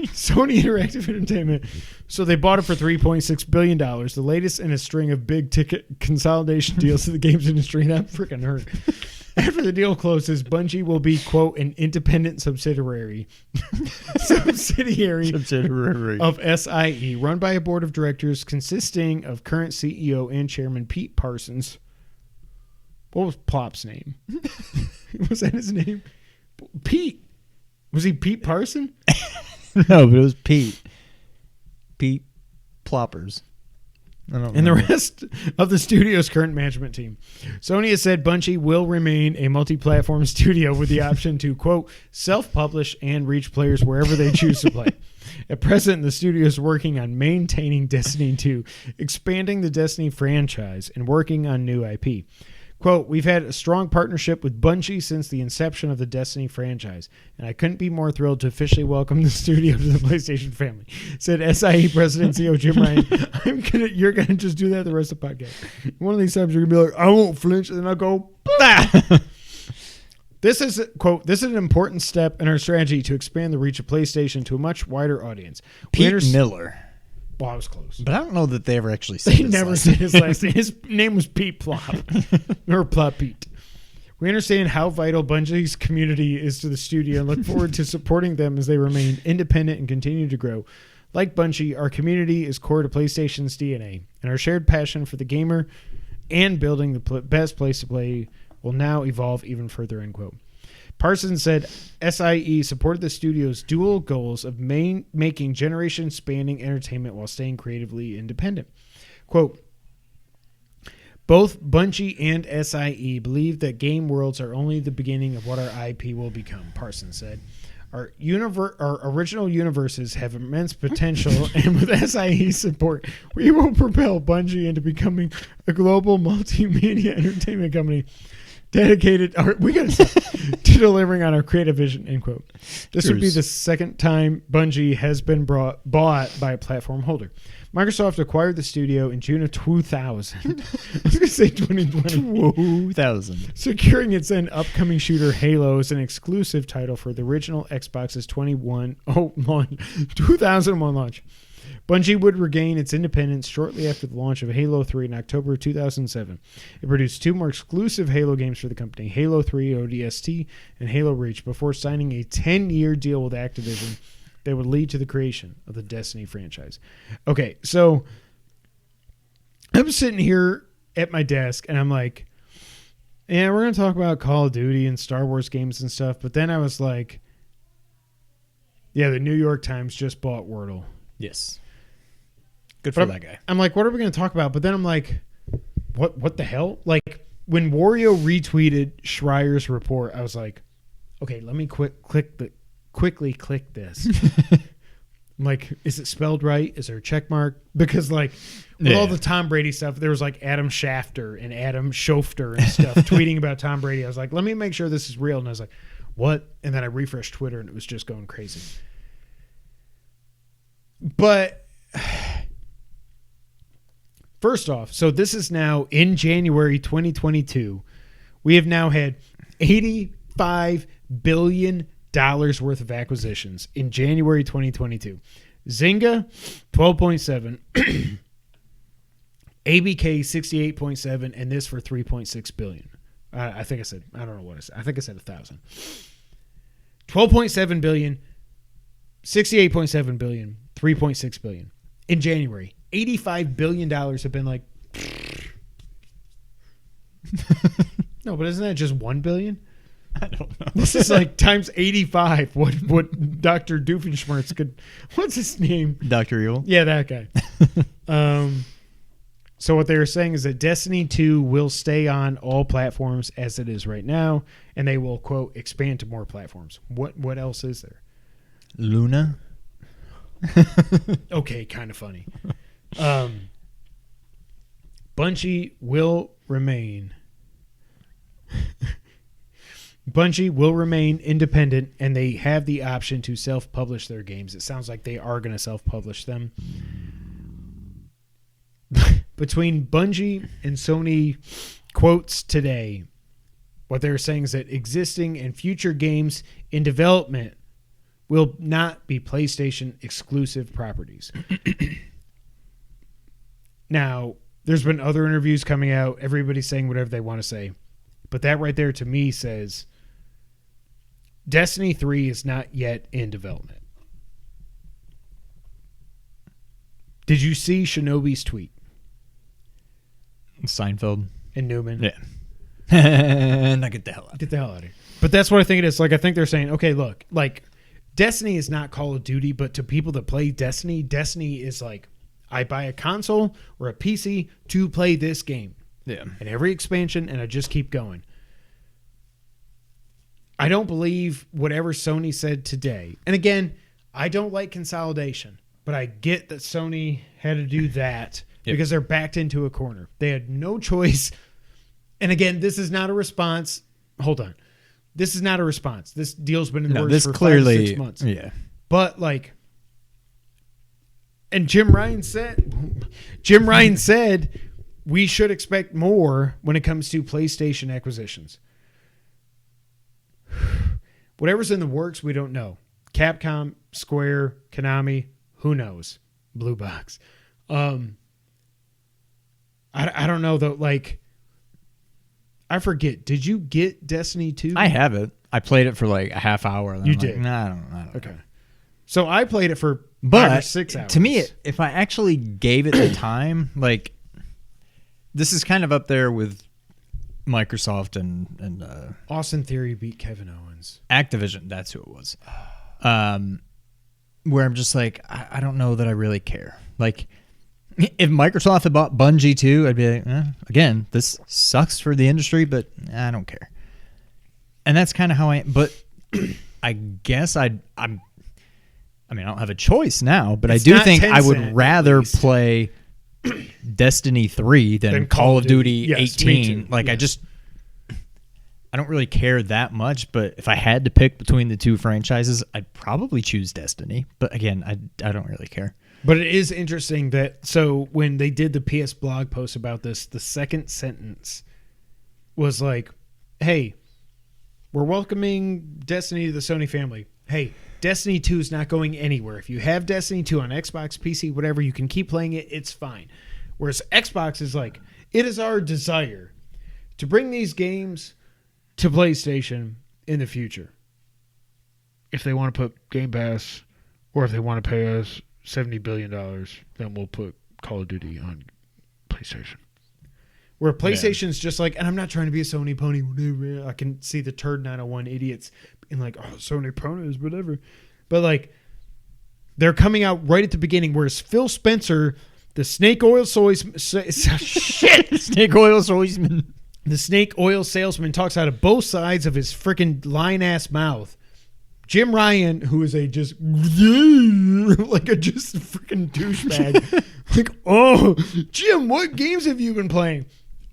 Speaker 2: Sony Interactive Entertainment. So they bought it for $3.6 billion, the latest in a string of big ticket consolidation deals in the games industry. And that freaking hurt. After the deal closes, Bungie will be, quote, an independent subsidiary of SIE, run by a board of directors consisting of current CEO and chairman Pete Parsons. What was Plop's name? Was that his name? Pete. Was he Pete Parson?
Speaker 3: No, but it was Pete. Pete Ploppers.
Speaker 2: And the rest of the studio's current management team. Sony has said Bungie will remain a multi-platform studio with the option to, quote, self-publish and reach players wherever they choose to play. At present, the studio is working on maintaining Destiny 2, expanding the Destiny franchise, and working on new IP. Quote, we've had a strong partnership with Bungie since the inception of the Destiny franchise, and I couldn't be more thrilled to officially welcome the studio to the PlayStation family, said SIE President CEO Jim Ryan. You're going to just do that the rest of the podcast. One of these times you're going to be like, I won't flinch, and then I'll go, bah! This is, quote, this is an important step in our strategy to expand the reach of PlayStation to a much wider audience.
Speaker 3: Pete Miller.
Speaker 2: Well, I was close.
Speaker 3: But I don't know that they ever actually said
Speaker 2: They never said his last name. His name was Pete Plop. Or Plop Pete. We understand how vital Bungie's community is to the studio and look forward to supporting them as they remain independent and continue to grow. Like Bungie, our community is core to PlayStation's DNA, and our shared passion for the gamer and building the best place to play will now evolve even further, end quote. Parsons said SIE supported the studio's dual goals of making generation-spanning entertainment while staying creatively independent. Quote, both Bungie and SIE believe that game worlds are only the beginning of what our IP will become, Parsons said. Our original universes have immense potential, and with SIE's support, we will propel Bungie into becoming a global multimedia entertainment company dedicated to delivering on our creative vision, end quote. This would be the second time Bungie has been bought by a platform holder. Microsoft acquired the studio in June of 2000. I was going to say 2020.
Speaker 3: 2000.
Speaker 2: Securing its then upcoming shooter Halo as an exclusive title for the original Xbox's 2001 launch. Bungie would regain its independence shortly after the launch of Halo 3 in October 2007. It produced 2 more exclusive Halo games for the company, Halo 3 ODST and Halo Reach, before signing a 10-year deal with Activision that would lead to the creation of the Destiny franchise. Okay, so I'm sitting here at my desk, and I'm like, yeah, we're going to talk about Call of Duty and Star Wars games and stuff, but then I was like, yeah, the New York Times just bought Wordle.
Speaker 3: Yes. Good for that guy.
Speaker 2: I'm like, what are we going to talk about? But then I'm like, what the hell? Like, when Wario retweeted Schreier's report, I was like, okay, let me quickly click this. I'm like, is it spelled right? Is there a check mark? Because, like, with all the Tom Brady stuff, there was, like, Adam Schefter and Adam Schofter and stuff tweeting about Tom Brady. I was like, let me make sure this is real. And I was like, what? And then I refreshed Twitter, and it was just going crazy. But first off, so this is now in January 2022. We have now had $85 billion worth of acquisitions in January 2022. Zynga, 12.7. ABK, 68.7. And this for 3.6 billion. I think I said, I don't know what I said. I think I said 1,000. 12.7 billion, 68.7 billion, 3.6 billion in January. $85 billion have been like, no, but isn't that just 1 billion?
Speaker 3: I don't know.
Speaker 2: This is like times 85. What Dr. Doofenshmirtz could, what's his name?
Speaker 3: Dr. Evil?
Speaker 2: Yeah, that guy. So what they were saying is that Destiny 2 will stay on all platforms as it is right now, and they will, quote, expand to more platforms. What else is there?
Speaker 3: Luna?
Speaker 2: Okay, kind of funny. Bungie will remain independent, and they have the option to self-publish their games. It sounds like they are going to self-publish them. Between Bungie and Sony quotes today, what they're saying is that existing and future games in development will not be PlayStation exclusive properties. Now, there's been other interviews coming out. Everybody's saying whatever they want to say. But that right there to me says Destiny 3 is not yet in development. Did you see Shinobi's tweet?
Speaker 3: Seinfeld.
Speaker 2: And Newman?
Speaker 3: Yeah. Now get the hell out.
Speaker 2: Get the hell out of here. But that's what I think it is. Like, I think they're saying, okay, look, like, Destiny is not Call of Duty, but to people that play Destiny, Destiny is like, I buy a console or a PC to play this game.
Speaker 3: Yeah.
Speaker 2: And every expansion, and I just keep going. I don't believe whatever Sony said today. And again, I don't like consolidation, but I get that Sony had to do that because they're backed into a corner. They had no choice. And again, this is not a response. Hold on. This is not a response. This deal's been in the works for clearly 5 to 6 months.
Speaker 3: Yeah.
Speaker 2: But like, and Jim Ryan said, we should expect more when it comes to PlayStation acquisitions. Whatever's in the works, we don't know. Capcom, Square, Konami, who knows? Blue Box. I don't know though. Like, I forget. Did you get Destiny 2?
Speaker 3: I have it. I played it for like a half hour.
Speaker 2: You did?
Speaker 3: Like, nah, I don't
Speaker 2: Okay.
Speaker 3: know.
Speaker 2: So I played it for
Speaker 3: But
Speaker 2: 5 or 6 hours.
Speaker 3: to me, if I actually gave it the time, like, this is kind of up there with Microsoft and
Speaker 2: Austin Theory beat Kevin Owens.
Speaker 3: Activision. That's who it was. Where I'm just like, I don't know that I really care. Like, if Microsoft had bought Bungie too, I'd be like, again, this sucks for the industry, but I don't care. And that's kind of how I am. But I guess I don't have a choice now, but I do think I would rather play Destiny 3 than Call of Duty 18.
Speaker 2: Yes, me too.
Speaker 3: Like,
Speaker 2: yes.
Speaker 3: I don't really care that much, but if I had to pick between the two franchises, I'd probably choose Destiny. But again, I don't really care.
Speaker 2: But it is interesting that, so when they did the PS blog post about this, the second sentence was like, hey, we're welcoming Destiny to the Sony family. Hey, Destiny 2 is not going anywhere. If you have Destiny 2 on Xbox, PC, whatever, you can keep playing it. It's fine. Whereas Xbox is like, it is our desire to bring these games to PlayStation in the future. If they want to put Game Pass, or if they want to pay us $70 billion, then we'll put Call of Duty on PlayStation. Where PlayStation's just like, and I'm not trying to be a Sony pony, whatever. I can see the turd 901 idiots being like, oh, Sony ponies, whatever. But like, they're coming out right at the beginning, whereas Phil Spencer, the snake oil shit,
Speaker 3: Snake oil salesman.
Speaker 2: The snake oil salesman talks out of both sides of his freaking lying-ass mouth. Jim Ryan, who is a just like a just freaking douchebag, like, oh, Jim, what games have you been playing?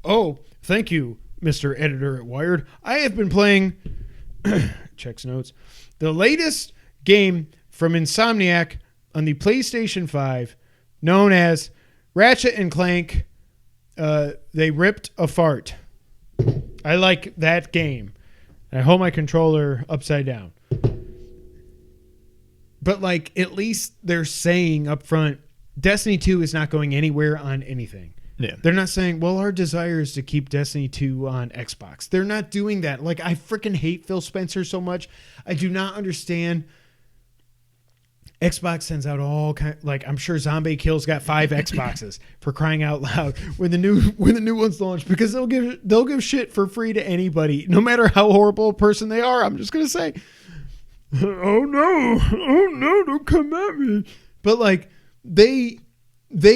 Speaker 2: Oh, thank you, Mr. Editor at Wired. I have been playing, checks notes, the latest game from Insomniac on the PlayStation 5, known as Ratchet and Clank. They ripped a fart. I like that game. I hold my controller upside down. But like, at least they're saying up front, Destiny 2 is not going anywhere on anything.
Speaker 3: Yeah.
Speaker 2: They're not saying, well, our desire is to keep Destiny 2 on Xbox. They're not doing that. Like, I freaking hate Phil Spencer so much. I do not understand. Xbox sends out all kind, like, I'm sure Zombie Kill's got 5 Xboxes, for crying out loud, when the new ones launch, because they'll give shit for free to anybody, no matter how horrible a person they are. I'm just gonna say, oh no, don't come at me. But like, they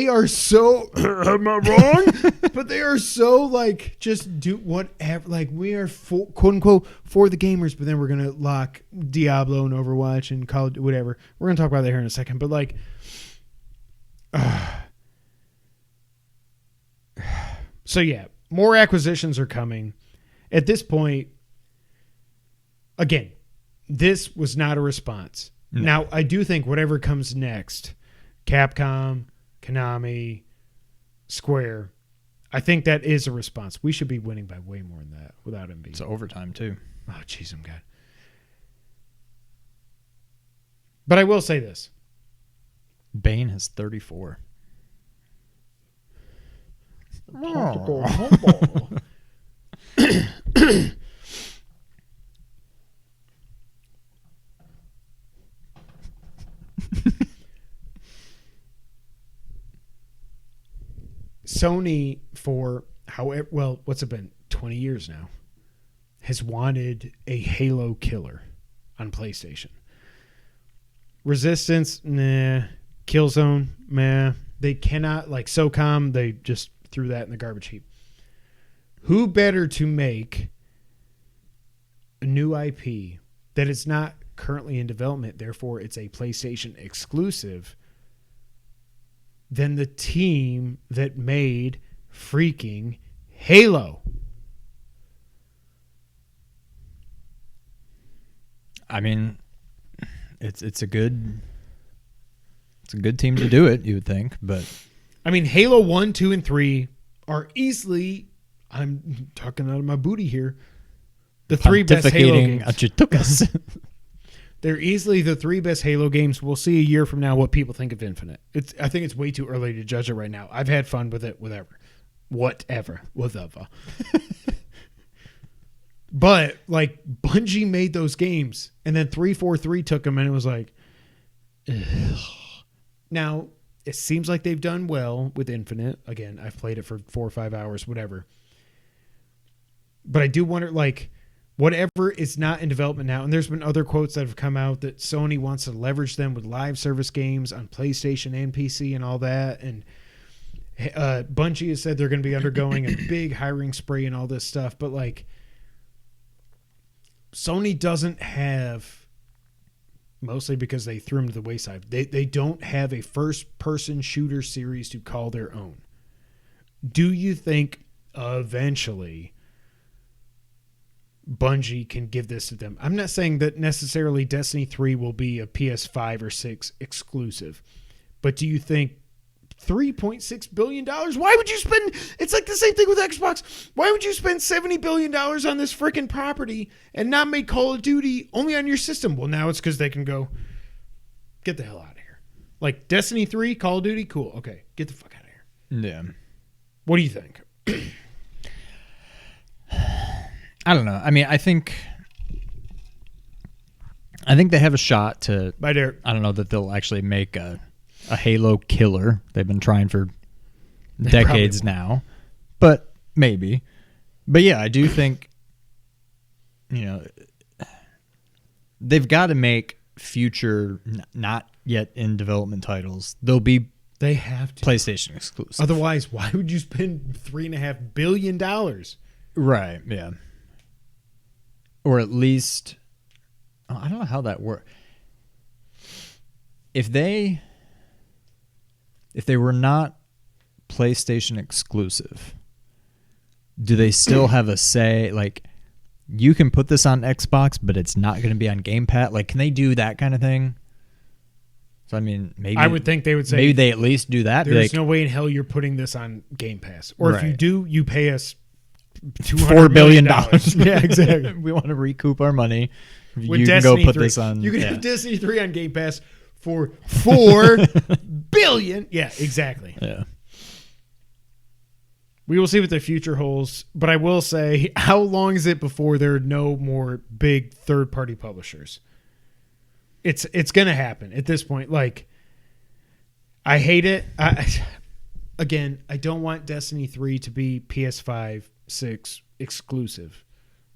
Speaker 2: are so, am I wrong? But they are so like, just do whatever. Like, we are quote unquote for the gamers, but then we're gonna lock Diablo and Overwatch and Call of whatever. We're gonna talk about that here in a second. But like, so yeah, more acquisitions are coming. At this point, again, this was not a response. No. Now, I do think whatever comes next, Capcom, Konami, Square, I think that is a response. We should be winning by way more than that without him being.
Speaker 3: It's overtime, too.
Speaker 2: Oh, jeez, I'm God. But I will say this.
Speaker 3: Bane has 34.
Speaker 2: Sony, for however, well, what's it been, 20 years now, has wanted a Halo killer on PlayStation. Resistance, nah. Killzone, meh. They cannot, like SOCOM, they just threw that in the garbage heap. Who better to make a new IP that is not currently in development, therefore it's a PlayStation exclusive, than the team that made freaking Halo?
Speaker 3: I mean, it's a good team to do it, you would think, but
Speaker 2: I mean, Halo 1, 2, and 3 are easily, I'm talking out of my booty here, the 3 best Halo games. They're easily the 3 best Halo games. We'll see a year from now what people think of Infinite. I think it's way too early to judge it right now. I've had fun with it, whatever. But like, Bungie made those games, and then 343 took them, and it was like, ugh. Now it seems like they've done well with Infinite. Again, I've played it for 4 or 5 hours, whatever. But I do wonder, like, whatever is not in development now, and there's been other quotes that have come out that Sony wants to leverage them with live service games on PlayStation and PC and all that. And Bungie has said they're going to be undergoing a big hiring spree and all this stuff. But like, Sony doesn't have, mostly because they threw them to the wayside, they don't have a first-person shooter series to call their own. Do you think eventually Bungie can give this to them. I'm not saying that necessarily Destiny 3 will be a PS5 or 6 exclusive, but do you think $3.6 billion? Why would you spend? It's like the same thing with Xbox. Why would you spend $70 billion on this freaking property and not make Call of Duty only on your system? Well, now it's because they can go, get the hell out of here. Like Destiny 3, Call of Duty, cool. Okay, get the fuck out of here.
Speaker 3: Yeah.
Speaker 2: What do you think?
Speaker 3: I don't know. I mean, I think they have a shot to.
Speaker 2: Bye, Derek.
Speaker 3: I don't know that they'll actually make a Halo killer. They've been trying for decades now, but maybe. But yeah, I do think, they've got to make future not yet in development titles.
Speaker 2: They have to.
Speaker 3: PlayStation exclusive.
Speaker 2: Otherwise, why would you spend $3.5 billion?
Speaker 3: Right. Yeah. Or at least, I don't know how that works. If they were not PlayStation exclusive, do they still have a say? Like, you can put this on Xbox, but it's not going to be on Game Pass. Like, can they do that kind of thing? So I mean, maybe
Speaker 2: I would think they would say
Speaker 3: maybe they at least do that.
Speaker 2: There's
Speaker 3: like,
Speaker 2: no way in hell you're putting this on Game Pass, or if you
Speaker 3: Right.
Speaker 2: do, you pay us
Speaker 3: $4 billion.
Speaker 2: Yeah, exactly.
Speaker 3: We want to recoup our money.
Speaker 2: With
Speaker 3: You can
Speaker 2: Destiny
Speaker 3: go put
Speaker 2: 3,
Speaker 3: this on.
Speaker 2: You can
Speaker 3: yeah.
Speaker 2: have Destiny 3 on Game Pass for $4 billion. Yeah, exactly.
Speaker 3: Yeah.
Speaker 2: We will see what the future holds, but I will say, how long is it before there are no more big third-party publishers? It's going to happen at this point. Like, I hate it. Again, I don't want Destiny 3 to be PS5, 6 exclusive.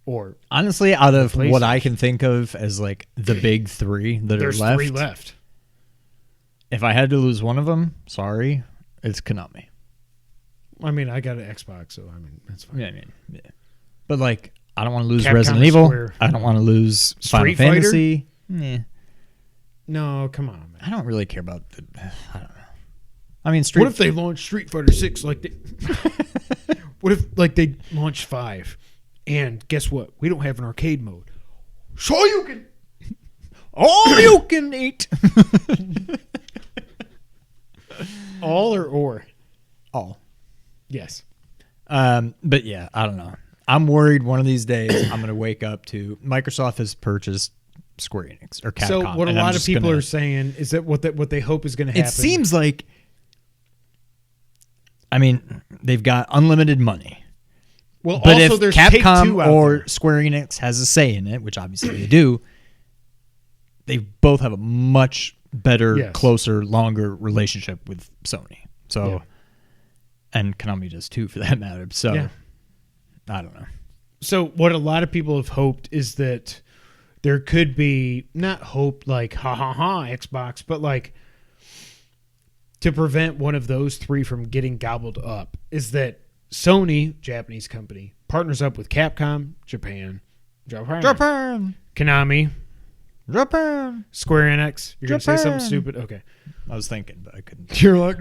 Speaker 2: Or
Speaker 3: Honestly, out of
Speaker 2: PlayStation.
Speaker 3: what I can think of as like the big three that
Speaker 2: there's
Speaker 3: are left,
Speaker 2: 3 left.
Speaker 3: if I had to lose one of them, sorry, it's Konami.
Speaker 2: I mean, I got an Xbox, so I mean, that's fine.
Speaker 3: Yeah, I mean, yeah. But like, I don't want to lose
Speaker 2: Capcom
Speaker 3: Resident Evil.
Speaker 2: Square.
Speaker 3: I don't want to lose Final
Speaker 2: Street Fighter?
Speaker 3: Fantasy. Yeah.
Speaker 2: No, come on, man.
Speaker 3: I don't really care about the. I don't know. I mean,
Speaker 2: What if they launched Street Fighter 6 like they What if like they launched 5 and guess what? We don't have an arcade mode. So you can
Speaker 3: all you can eat?
Speaker 2: all or
Speaker 3: All.
Speaker 2: Yes.
Speaker 3: But yeah, I don't know. I'm worried one of these days I'm going to wake up to Microsoft has purchased Square Enix or Capcom.
Speaker 2: So what a
Speaker 3: and I'm
Speaker 2: lot of
Speaker 3: just
Speaker 2: people
Speaker 3: gonna-
Speaker 2: are saying is that what they hope is going to happen.
Speaker 3: It seems like, I mean, they've got unlimited money.
Speaker 2: well,
Speaker 3: But
Speaker 2: also
Speaker 3: if
Speaker 2: there's Take-Two
Speaker 3: Capcom
Speaker 2: out
Speaker 3: or
Speaker 2: there.
Speaker 3: Square Enix has a say in it, which obviously they do, they both have a much better,
Speaker 2: Yes.
Speaker 3: closer, longer relationship with Sony. So,
Speaker 2: Yeah.
Speaker 3: and Konami does too, for that matter. So,
Speaker 2: Yeah.
Speaker 3: I don't know.
Speaker 2: So what a lot of people have hoped is that there could be not hope like Xbox, but like to prevent one of those 3 from getting gobbled up is that Sony, Japanese company, partners up with Capcom, Japan, Konami,
Speaker 3: Japan.
Speaker 2: Square Enix. You're going to say something
Speaker 3: Japan.
Speaker 2: stupid? Okay.
Speaker 3: I was thinking, but I couldn't.
Speaker 4: You're like,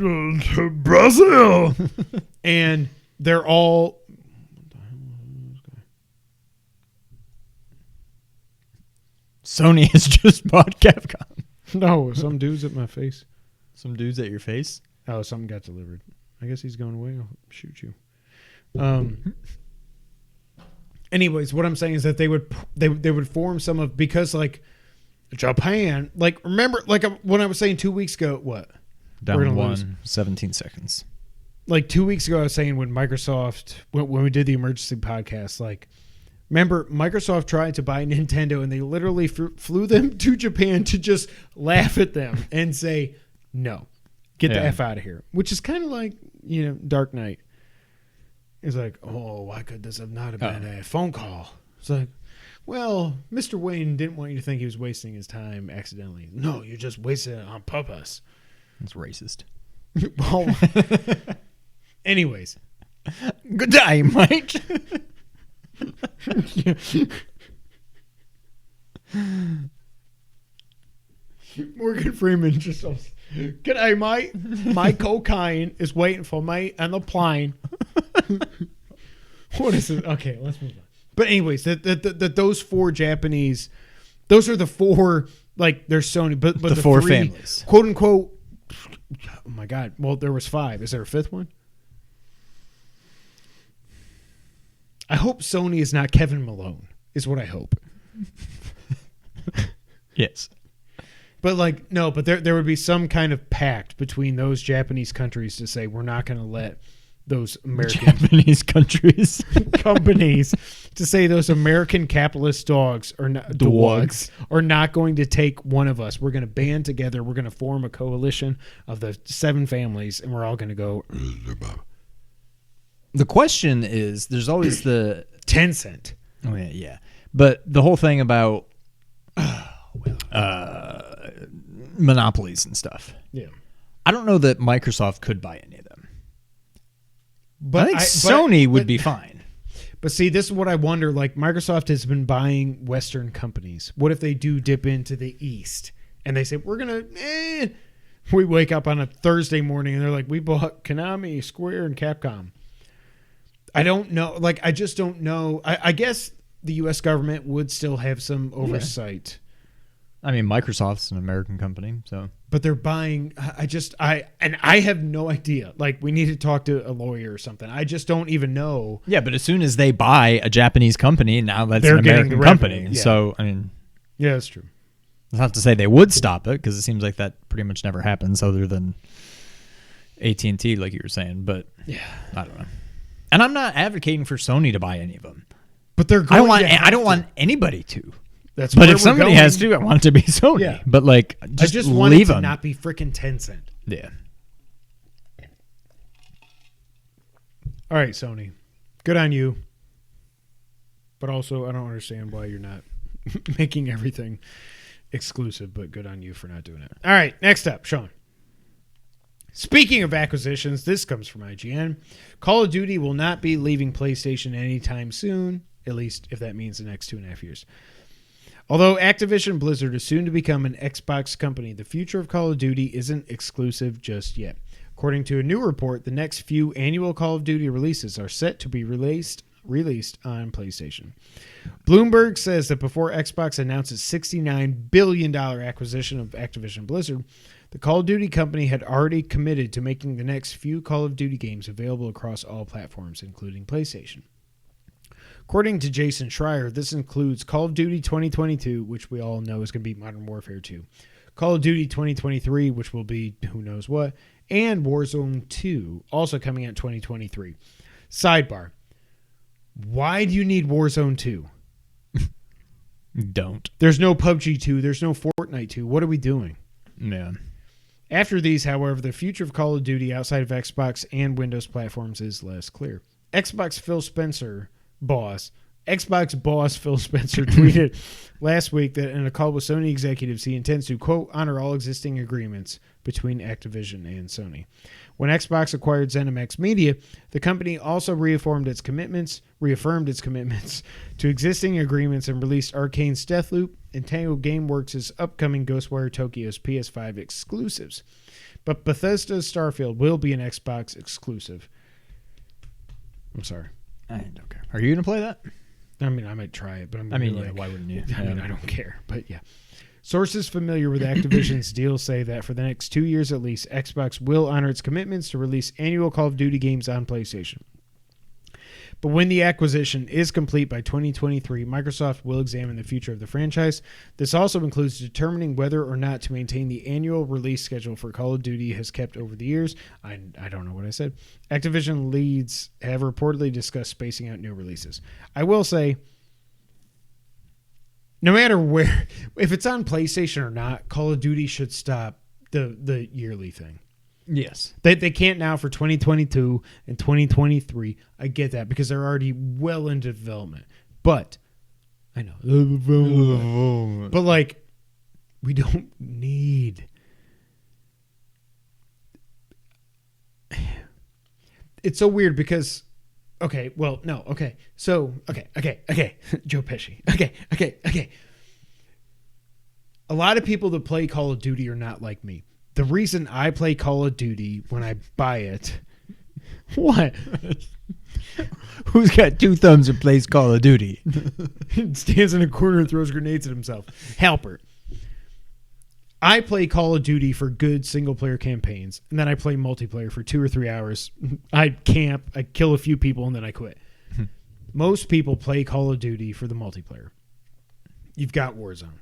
Speaker 4: Brazil.
Speaker 2: And they're all
Speaker 3: Sony has just bought Capcom.
Speaker 2: no, some dudes at my face.
Speaker 3: Some dudes at your face.
Speaker 2: Oh, something got delivered. I guess he's going away. I'll shoot you. Anyways, what I'm saying is that they would form some of because like Japan, like remember like when I was saying 2 weeks ago, what? We're
Speaker 3: Down
Speaker 2: gonna lose.
Speaker 3: 17 seconds.
Speaker 2: Like 2 weeks ago, I was saying when Microsoft when we did the emergency podcast, like remember Microsoft tried to buy Nintendo and they literally flew them to Japan to just laugh at them and say no, get the
Speaker 3: Yeah.
Speaker 2: F out of here, which is kind of like Dark Knight. It's like, oh, why could this have not have been a phone call? It's like, well, Mr. Wayne didn't want you to think he was wasting his time accidentally. No, you just wasted it on purpose.
Speaker 3: It's racist.
Speaker 2: Well, anyways,
Speaker 3: Good day, mate.
Speaker 2: Morgan Freeman just goes, good day, mate. My cocaine is waiting for me on the plane. What is it? Okay, let's move on. But anyways, that those 4 Japanese, those are the 4, like, there's Sony, but
Speaker 3: The 4 families.
Speaker 2: quote unquote. Oh my God! Well, there was 5. Is there a 5th one? I hope Sony is not Kevin Malone. Is what I hope.
Speaker 3: Yes.
Speaker 2: But like no, but there would be some kind of pact between those Japanese countries to say we're not going to let those American
Speaker 3: Japanese countries
Speaker 2: companies to say those American capitalist dogs are not
Speaker 3: dogs
Speaker 2: are not going to take one of us. We're going to band together. We're going to form a coalition of the 7 families, and we're all going to go.
Speaker 3: The question is, there's always the
Speaker 2: Tencent.
Speaker 3: Oh yeah. But the whole thing about monopolies and stuff.
Speaker 2: Yeah.
Speaker 3: I don't know that Microsoft could buy any of them.
Speaker 2: But
Speaker 3: I think Sony would be fine.
Speaker 2: But see, this is what I wonder. Like, Microsoft has been buying Western companies. What if they do dip into the East and they say, we're going to, we wake up on a Thursday morning and they're like, we bought Konami, Square, and Capcom. I don't know. Like, I just don't know. I guess the U.S. government would still have some oversight.
Speaker 3: Yeah. I mean, Microsoft's an American company, so. But
Speaker 2: they're buying. I have no idea. Like, we need to talk to a lawyer or something. I just don't even know.
Speaker 3: Yeah, but as soon as they buy a Japanese company, now that's an American company. Yeah. So, I mean.
Speaker 2: Yeah, that's true.
Speaker 3: That's not to say they would stop it, because it seems like that pretty much never happens other than AT&T, like you were saying. But, yeah, I don't know. And I'm not advocating for Sony to buy any of them.
Speaker 2: But they're
Speaker 3: going I don't want anybody to.
Speaker 2: That's
Speaker 3: but if somebody has to, I want it to be Sony. Yeah. But like,
Speaker 2: I just want it to not be freaking Tencent.
Speaker 3: Yeah.
Speaker 2: All right, Sony. Good on you. But also, I don't understand why you're not making everything exclusive, but good on you for not doing it. All right, next up, Sean. Speaking of acquisitions, this comes from IGN. Call of Duty will not be leaving PlayStation anytime soon, at least if that means the next 2.5 years. Although Activision Blizzard is soon to become an Xbox company, the future of Call of Duty isn't exclusive just yet. According to a new report, the next few annual Call of Duty releases are set to be released on PlayStation. Bloomberg says that before Xbox announces $69 billion acquisition of Activision Blizzard, the Call of Duty company had already committed to making the next few Call of Duty games available across all platforms, including PlayStation. According to Jason Schreier, this includes Call of Duty 2022, which we all know is going to be Modern Warfare 2, Call of Duty 2023, which will be who knows what, and Warzone 2, also coming out 2023. Sidebar. Why do you need Warzone 2?
Speaker 3: Don't.
Speaker 2: There's no PUBG 2. There's no Fortnite 2. What are we doing?
Speaker 3: Yeah.
Speaker 2: After these, however, the future of Call of Duty outside of Xbox and Windows platforms is less clear. Xbox boss Phil Spencer tweeted last week that in a call with Sony executives, he intends to, quote, honor all existing agreements between Activision and Sony. When Xbox acquired ZeniMax Media, the company also reaffirmed its commitments to existing agreements and released Arcane's Deathloop and Tango Gameworks' upcoming Ghostwire Tokyo's PS5 exclusives. But Bethesda's Starfield will be an Xbox exclusive. I'm sorry.
Speaker 3: I don't care. Are you going to play that?
Speaker 2: I mean, I might try it, but
Speaker 3: why wouldn't you?
Speaker 2: I mean, I don't care, but yeah. Sources familiar with Activision's deal say that for the next 2 years at least, Xbox will honor its commitments to release annual Call of Duty games on PlayStation. But when the acquisition is complete by 2023, Microsoft will examine the future of the franchise. This also includes determining whether or not to maintain the annual release schedule for Call of Duty has kept over the years. I don't know what I said. Activision leads have reportedly discussed spacing out new releases. I will say, no matter where, if it's on PlayStation or not, Call of Duty should stop the yearly thing.
Speaker 3: Yes.
Speaker 2: They can't now for 2022 and 2023. I get that because they're already well into development. But I know. But like, we don't need. It's so weird because okay. Joe Pesci. Okay. A lot of people that play Call of Duty are not like me. The reason I play Call of Duty when I buy it What?
Speaker 3: Who's got 2 thumbs and plays Call of Duty?
Speaker 2: Stands in a corner and throws grenades at himself. Helper. I play Call of Duty for good single-player campaigns, and then I play multiplayer for 2 or 3 hours. I camp, I kill a few people, and then I quit. Most people play Call of Duty for the multiplayer. You've got Warzone.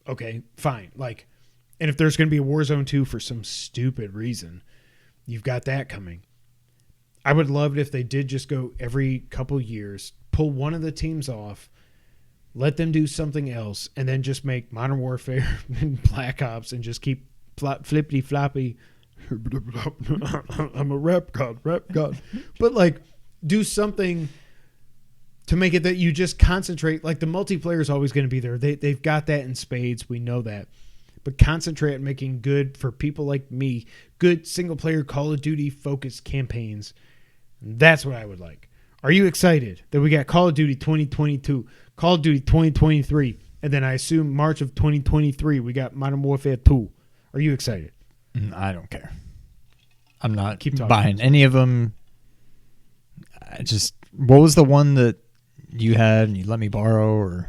Speaker 2: Okay, fine. And if there's going to be a Warzone 2 for some stupid reason, you've got that coming. I would love it if they did just go every couple years, pull one of the teams off, let them do something else, and then just make Modern Warfare and Black Ops and just keep flippity floppy.
Speaker 4: I'm a rap god.
Speaker 2: But do something to make it that you just concentrate. The multiplayer is always going to be there. They've got that in spades. We know that. But concentrate on making good, for people like me, good single-player Call of Duty focused campaigns. That's what I would like. Are you excited that we got Call of Duty 2022, Call of Duty 2023, and then I assume March of 2023 we got Modern Warfare 2? Are you excited?
Speaker 3: I don't care. I'm not
Speaker 2: Keep talking.
Speaker 3: buying any of them. What was the one that you had and you let me borrow, or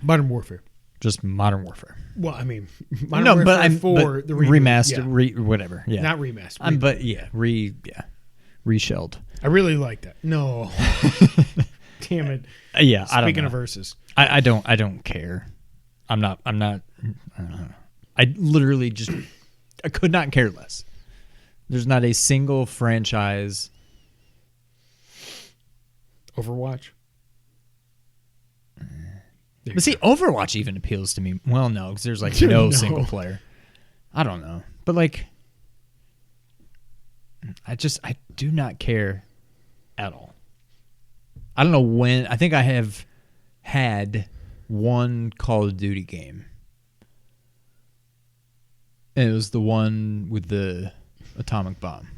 Speaker 2: Modern Warfare.
Speaker 3: just Modern Warfare?
Speaker 2: Well, I mean, Modern Warfare 4, the
Speaker 3: remastered, whatever. Yeah,
Speaker 2: not remastered.
Speaker 3: but yeah, reshelled.
Speaker 2: I really like that. No, damn it.
Speaker 3: Yeah, I don't
Speaker 2: Speaking
Speaker 3: know.
Speaker 2: of verses,
Speaker 3: I don't care. I'm not. I don't know. I literally just. I could not care less. There's not a single franchise.
Speaker 2: Overwatch.
Speaker 3: But see, Overwatch even appeals to me. Well, no, because there's no
Speaker 2: No.
Speaker 3: single player. I don't know, but I do not care at all. I don't know when. I think I have had one Call of Duty game. And it was the one with the atomic bomb.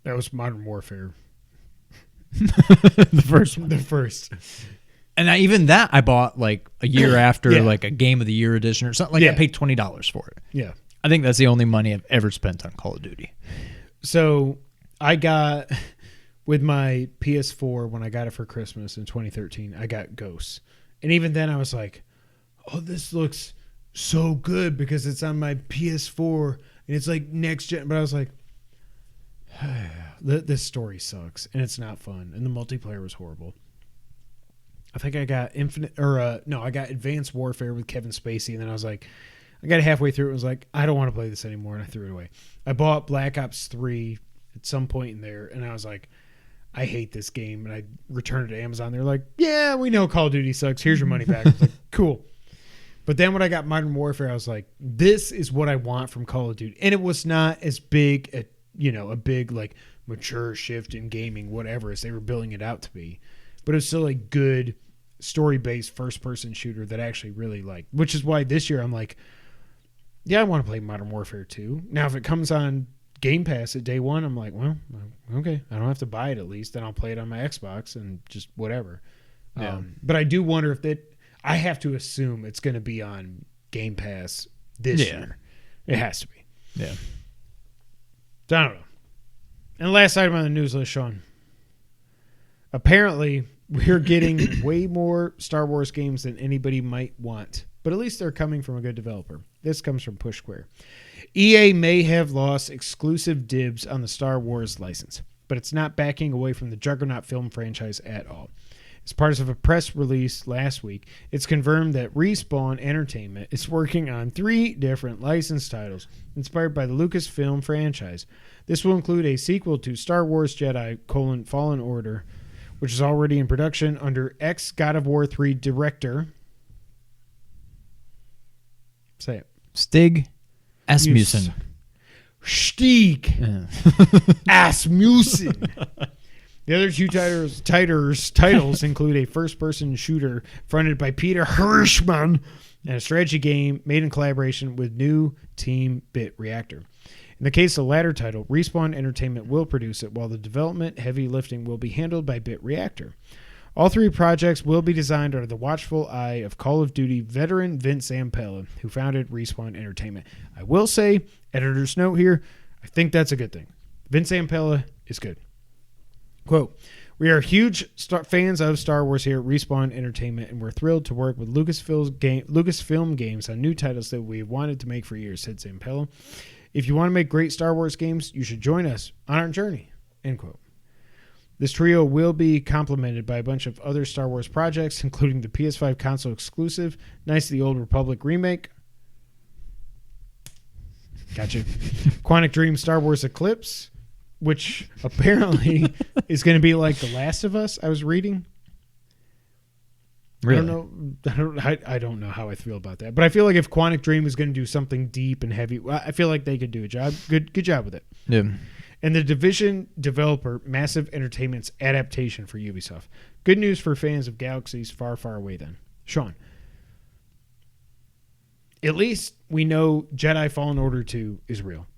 Speaker 2: That was Modern Warfare.
Speaker 3: The first one.
Speaker 2: The first.
Speaker 3: And even that I bought a year after
Speaker 2: Yeah.
Speaker 3: a Game of the Year edition or something.
Speaker 2: Yeah.
Speaker 3: I paid $20 for it.
Speaker 2: Yeah.
Speaker 3: I think that's the only money I've ever spent on Call of Duty.
Speaker 2: So I got, with my PS4, when I got it for Christmas in 2013, I got Ghosts. And even then I was like, oh, this looks so good because it's on my PS4 and it's next gen. But I was like, this story sucks and it's not fun. And the multiplayer was horrible. I think I got I got Advanced Warfare with Kevin Spacey. And then I was like, I got halfway through it and was like, I don't want to play this anymore. And I threw it away. I bought Black Ops 3 at some point in there. And I was like, I hate this game. And I returned it to Amazon. They're like, yeah, we know Call of Duty sucks. Here's your money back. I was like, cool. But then when I got Modern Warfare, I was like, this is what I want from Call of Duty. And it was not as big, a big mature shift in gaming, whatever, as they were building it out to be. But it was still a good story-based first-person shooter that I actually really liked, which is why this year I'm like, yeah, I want to play Modern Warfare 2. Now, if it comes on Game Pass at day one, I'm like, well, okay, I don't have to buy it at least. Then I'll play it on my Xbox and just whatever.
Speaker 3: Yeah.
Speaker 2: But I do wonder if I have to assume it's going to be on Game Pass this year. It has to be.
Speaker 3: Yeah.
Speaker 2: So I don't know. And the last item on the news list, Sean. Apparently, we're getting way more Star Wars games than anybody might want. But at least they're coming from a good developer. This comes from Push Square. EA may have lost exclusive dibs on the Star Wars license, but it's not backing away from the Juggernaut film franchise at all. As part of a press release last week, it's confirmed that Respawn Entertainment is working on 3 different licensed titles inspired by the Lucasfilm franchise. This will include a sequel to Star Wars Jedi: Fallen Order, which is already in production under ex-God of War 3 director. Say it.
Speaker 3: Stig Asmussen.
Speaker 2: Stieg Asmussen. The other 2 titles include a first-person shooter fronted by Peter Hirschman and a strategy game made in collaboration with new team Bit Reactor. In the case of the latter title, Respawn Entertainment will produce it, while the development heavy lifting will be handled by Bit Reactor. All 3 projects will be designed under the watchful eye of Call of Duty veteran Vince Zampella, who founded Respawn Entertainment. I will say, editor's note here, I think that's a good thing. Vince Zampella is good. Quote, we are huge fans of Star Wars here at Respawn Entertainment, and we're thrilled to work with Lucasfilm Games on new titles that we've wanted to make for years, said Zampella. If you want to make great Star Wars games, you should join us on our journey, end quote. This trio will be complemented by a bunch of other Star Wars projects, including the PS5 console exclusive, Knights of the Old Republic remake. Gotcha. Quantic Dream Star Wars Eclipse, which apparently is going to be like The Last of Us, I was reading.
Speaker 3: Really?
Speaker 2: I don't know how I feel about that. But I feel like if Quantic Dream is going to do something deep and heavy, I feel like they could do a job. Good job with it.
Speaker 3: Yeah.
Speaker 2: And the Division developer, Massive Entertainment's adaptation for Ubisoft. Good news for fans of galaxies far, far away then. Sean. At least we know Jedi Fallen Order 2 is real.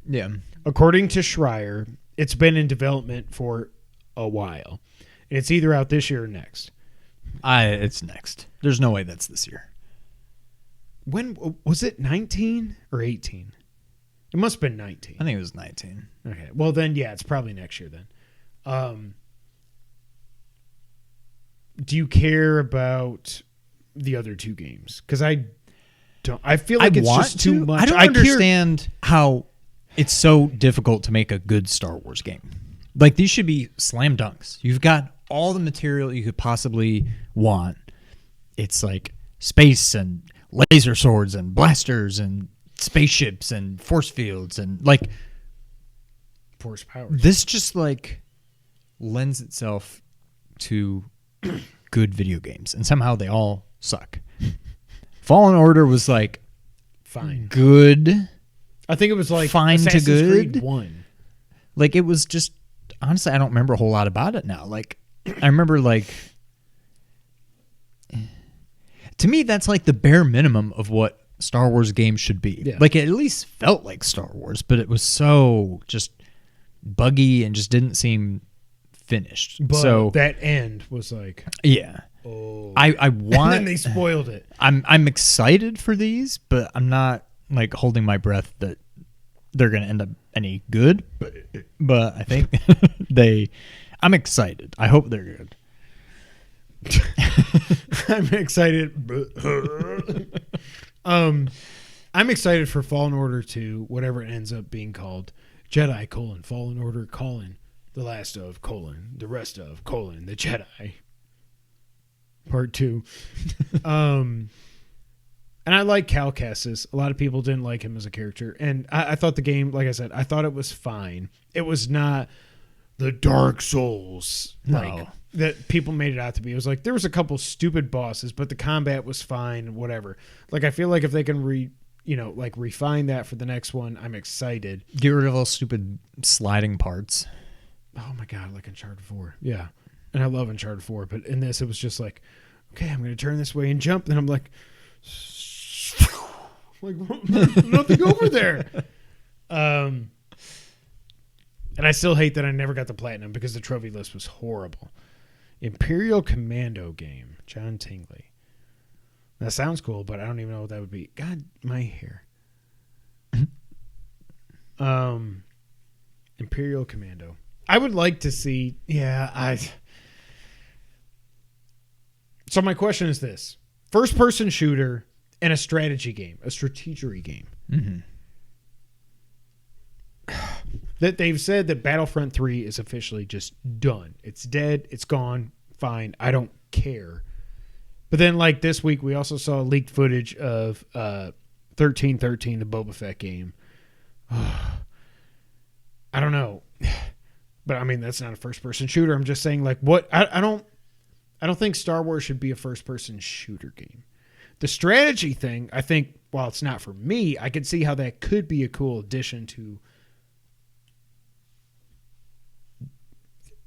Speaker 3: Yeah.
Speaker 2: According to Schreier, it's been in development for a while. And it's either out this year or next.
Speaker 3: It's next. There's no way that's this year.
Speaker 2: When was it 19 or 18? It must have been 19.
Speaker 3: I think it was 19.
Speaker 2: Okay. Well, then, yeah, it's probably next year then. Do you care about the other two games? Because I don't. I feel like it's just too much.
Speaker 3: I don't understand how it's so difficult to make a good Star Wars game. Like, these should be slam dunks. You've got all the material you could possibly want. It's like space and laser swords and blasters and spaceships and force fields and like
Speaker 2: Force powers.
Speaker 3: this just like lends itself to good video games, and somehow they all suck. Fallen Order was like
Speaker 2: Fine.
Speaker 3: good.
Speaker 2: I think it was like
Speaker 3: Fine to
Speaker 2: Assassin's
Speaker 3: good.
Speaker 2: Creed 1.
Speaker 3: Like, it was just, honestly, I don't remember a whole lot about it now. Like, I remember, like, to me, that's like the bare minimum of what Star Wars games should be.
Speaker 2: Yeah.
Speaker 3: Like, it at least felt like Star Wars, but it was so just buggy and just didn't seem finished.
Speaker 2: But
Speaker 3: so
Speaker 2: that end was like,
Speaker 3: yeah,
Speaker 2: oh.
Speaker 3: I want.
Speaker 2: And then they spoiled it.
Speaker 3: I'm excited for these, but I'm not like holding my breath that they're going to end up any good. But I think I'm excited. I hope they're good.
Speaker 2: I'm excited. I'm excited for Fallen Order 2, whatever it ends up being called. Jedi, Fallen Order, the last of, the rest of, the Jedi. Part 2. And I like Cal Kestis. A lot of people didn't like him as a character. And I thought the game, like I said, I thought it was fine. It was not the Dark Souls like that people made it out to be. It was like there was a couple stupid bosses, but the combat was fine, whatever. Like, I feel like if they can refine that for the next one, I'm excited.
Speaker 3: Get rid of all stupid sliding parts.
Speaker 2: Oh my God, like Uncharted 4. Yeah. And I love Uncharted 4, but in this it was just like, okay, I'm going to turn this way and jump. Then I'm like nothing over there. And I still hate that I never got the platinum because the trophy list was horrible. Imperial Commando game, John Tingley. That sounds cool, but I don't even know what that would be. God, my hair. Imperial Commando. I would like to see. So my question is this: first-person shooter and a strategy game, a strategery game.
Speaker 3: Mm-hmm.
Speaker 2: That they've said that Battlefront 3 is officially just done. It's dead. It's gone. Fine. I don't care. But then, like, this week, we also saw leaked footage of 1313, the Boba Fett game. I don't know. But, I mean, that's not a first-person shooter. I'm just saying, like, what? I don't think Star Wars should be a first-person shooter game. The strategy thing, I think, while it's not for me, I could see how that could be a cool addition to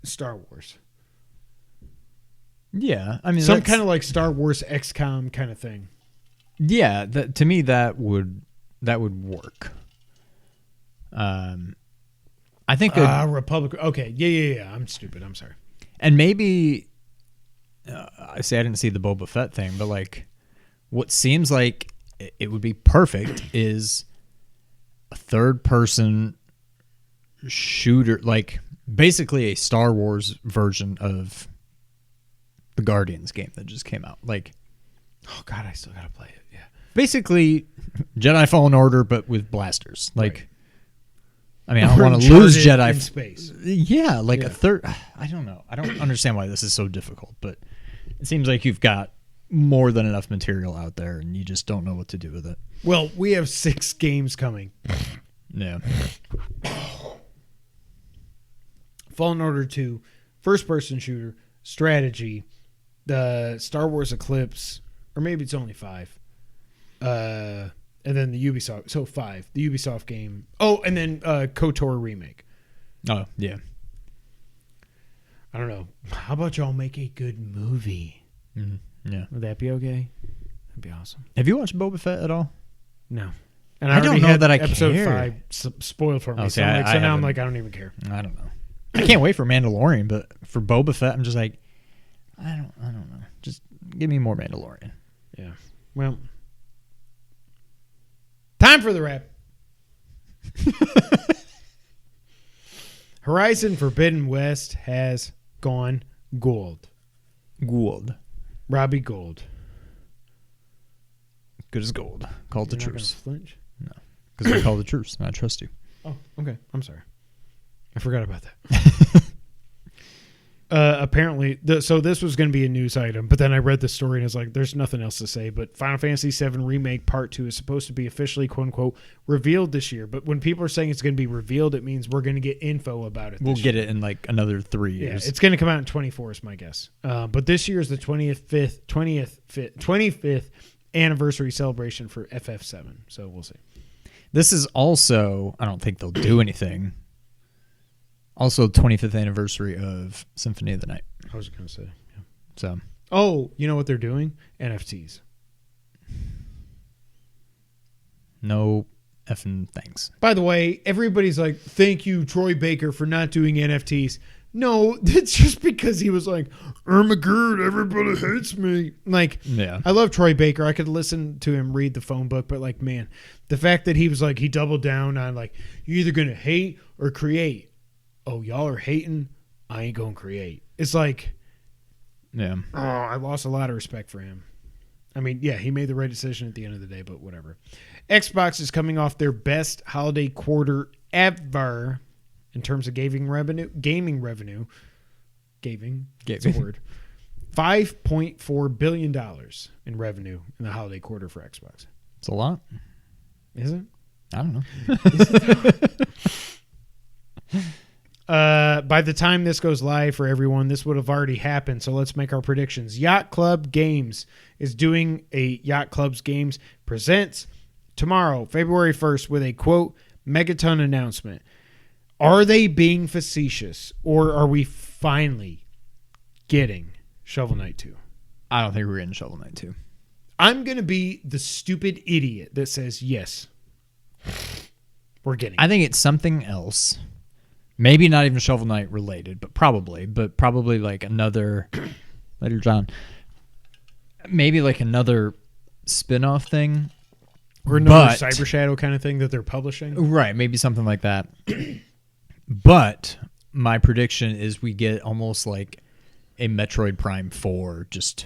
Speaker 2: Star Wars.
Speaker 3: Yeah, I mean,
Speaker 2: some kind of like Star Wars XCOM kind of thing.
Speaker 3: Yeah, to me that would work. I think
Speaker 2: Republic. Okay, yeah. I'm stupid. I'm sorry.
Speaker 3: And maybe I didn't see the Boba Fett thing, but like, what seems like it would be perfect is a third-person shooter, like basically a Star Wars version of the Guardians game that just came out. Like,
Speaker 2: Oh God, I still gotta play it. Yeah.
Speaker 3: basically Jedi Fallen Order, but with blasters. Like,
Speaker 2: Right.
Speaker 3: I mean, I don't
Speaker 2: Or
Speaker 3: want to lose
Speaker 2: Uncharted
Speaker 3: Jedi
Speaker 2: in space.
Speaker 3: Yeah, like
Speaker 2: Yeah.
Speaker 3: a third. I don't know. I don't understand why this is so difficult, but it seems like you've got more than enough material out there, and you just don't know what to do with it.
Speaker 2: Well, we have 6 games coming.
Speaker 3: Yeah.
Speaker 2: Fallen Order 2, first-person shooter, strategy, the Star Wars Eclipse, or maybe it's only 5. And then the Ubisoft, so 5. The Ubisoft game. Oh, and then KOTOR remake.
Speaker 3: Oh, yeah.
Speaker 2: I don't know. How about y'all make a good movie?
Speaker 3: Yeah.
Speaker 2: Would that be okay? That'd be awesome.
Speaker 3: Have you watched Boba Fett at all?
Speaker 2: No. And
Speaker 3: I don't
Speaker 2: already
Speaker 3: know
Speaker 2: had
Speaker 3: that I
Speaker 2: episode
Speaker 3: care.
Speaker 2: 5 spoiled for me.
Speaker 3: Oh,
Speaker 2: So,
Speaker 3: see,
Speaker 2: I'm like,
Speaker 3: I
Speaker 2: so now I'm
Speaker 3: haven't.
Speaker 2: like, I don't even care.
Speaker 3: I don't know. I can't wait for Mandalorian, but for Boba Fett, I'm just like, I don't know. Just give me more Mandalorian.
Speaker 2: Yeah. Well, time for the wrap. Horizon Forbidden West has gone gold.
Speaker 3: Gold.
Speaker 2: Robbie Gold.
Speaker 3: Good as gold. Call it the
Speaker 2: You're not gonna
Speaker 3: truce.
Speaker 2: flinch?
Speaker 3: Because I call the truce. I trust you.
Speaker 2: Oh, okay. I'm sorry. I forgot about that. Apparently, so this was going to be a news item, but then I read the story and it's like, there's nothing else to say. But Final Fantasy VII Remake Part 2 is supposed to be officially, quote unquote, revealed this year. But when people are saying it's going to be revealed, it means we're going to get info about it.
Speaker 3: We'll get it in like another 3
Speaker 2: Yeah,
Speaker 3: years.
Speaker 2: it's going to come out in 24 is my guess. But this year is the 25th anniversary celebration for FF7. So we'll see.
Speaker 3: This is also, I don't think they'll do anything. Also, 25th anniversary of Symphony of the Night.
Speaker 2: I was going to say. Yeah.
Speaker 3: So,
Speaker 2: Oh, you know what they're doing? NFTs.
Speaker 3: no effing thanks.
Speaker 2: By the way, everybody's like, thank you, Troy Baker, for not doing NFTs. No, it's just because he was like,
Speaker 4: Oh my god, everybody hates me.
Speaker 2: like,
Speaker 3: Yeah.
Speaker 2: I love Troy Baker. I could listen to him read the phone book, but like, man, the fact that he was like, he doubled down on like, you're either going to hate or create. Oh, y'all are hating. I ain't going to create. It's like,
Speaker 3: Yeah.
Speaker 2: oh, I lost a lot of respect for him. I mean, yeah, he made the right decision at the end of the day, but whatever. Xbox is coming off their best holiday quarter ever in terms of gaming revenue. Gaming. That's a word. $5.4 billion in revenue in the holiday quarter for Xbox.
Speaker 3: It's a lot.
Speaker 2: Is it?
Speaker 3: I don't know.
Speaker 2: By the time this goes live for everyone, this would have already happened. So let's make our predictions. Yacht Club Games is doing a Yacht Club's Games Presents tomorrow, February 1st, with a quote megaton announcement. Are they being facetious, or are we finally getting Shovel Knight 2?
Speaker 3: I don't think we're getting Shovel Knight 2.
Speaker 2: I'm going to be the stupid idiot that says yes. We're getting it.
Speaker 3: I think it's something else. Maybe not even Shovel Knight related, but probably like another later John. Maybe like another spin-off thing.
Speaker 2: Or another Cyber Shadow kind of thing that they're publishing.
Speaker 3: Right, maybe something like that. But my prediction is we get almost like a Metroid Prime 4, just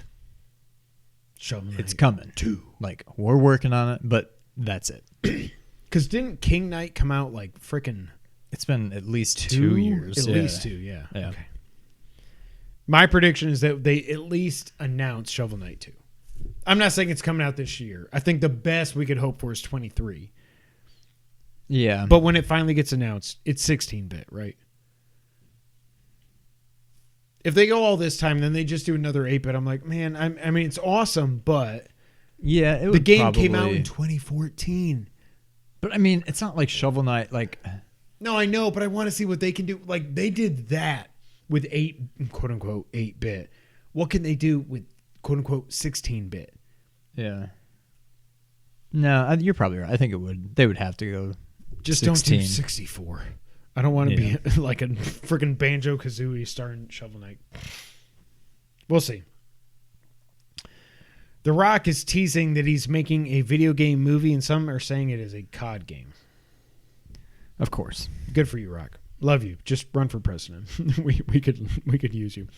Speaker 2: Shovel Knight
Speaker 3: it's coming.
Speaker 2: 2.
Speaker 3: Like, we're working on it, but that's it.
Speaker 2: Because didn't King Knight come out like freaking
Speaker 3: It's been at least 2 years.
Speaker 2: At
Speaker 3: yeah.
Speaker 2: least 2, yeah.
Speaker 3: Yeah.
Speaker 2: Okay. My prediction is that they at least announce Shovel Knight 2. I'm not saying it's coming out this year. I think the best we could hope for is 23.
Speaker 3: Yeah.
Speaker 2: But when it finally gets announced, it's 16-bit, right? If they go all this time, then they just do another 8-bit. I'm like, man, I mean, it's awesome, but
Speaker 3: yeah, it
Speaker 2: the
Speaker 3: would
Speaker 2: game came out
Speaker 3: probably-
Speaker 2: in 2014.
Speaker 3: But I mean, it's not like Shovel Knight, like...
Speaker 2: No, I know, but I want to see what they can do. Like, they did that with quote-unquote, 8-bit. What can they do with, quote-unquote, 16-bit?
Speaker 3: Yeah. No, you're probably right. I think they would have to go
Speaker 2: Just
Speaker 3: 16.
Speaker 2: don't do 64. I don't want to be like a freaking Banjo-Kazooie starring Shovel Knight. We'll see. The Rock is teasing that he's making a video game movie, and some are saying it is a COD game.
Speaker 3: Of course.
Speaker 2: Good for you, Rock. Love you. Just run for president. we could use you.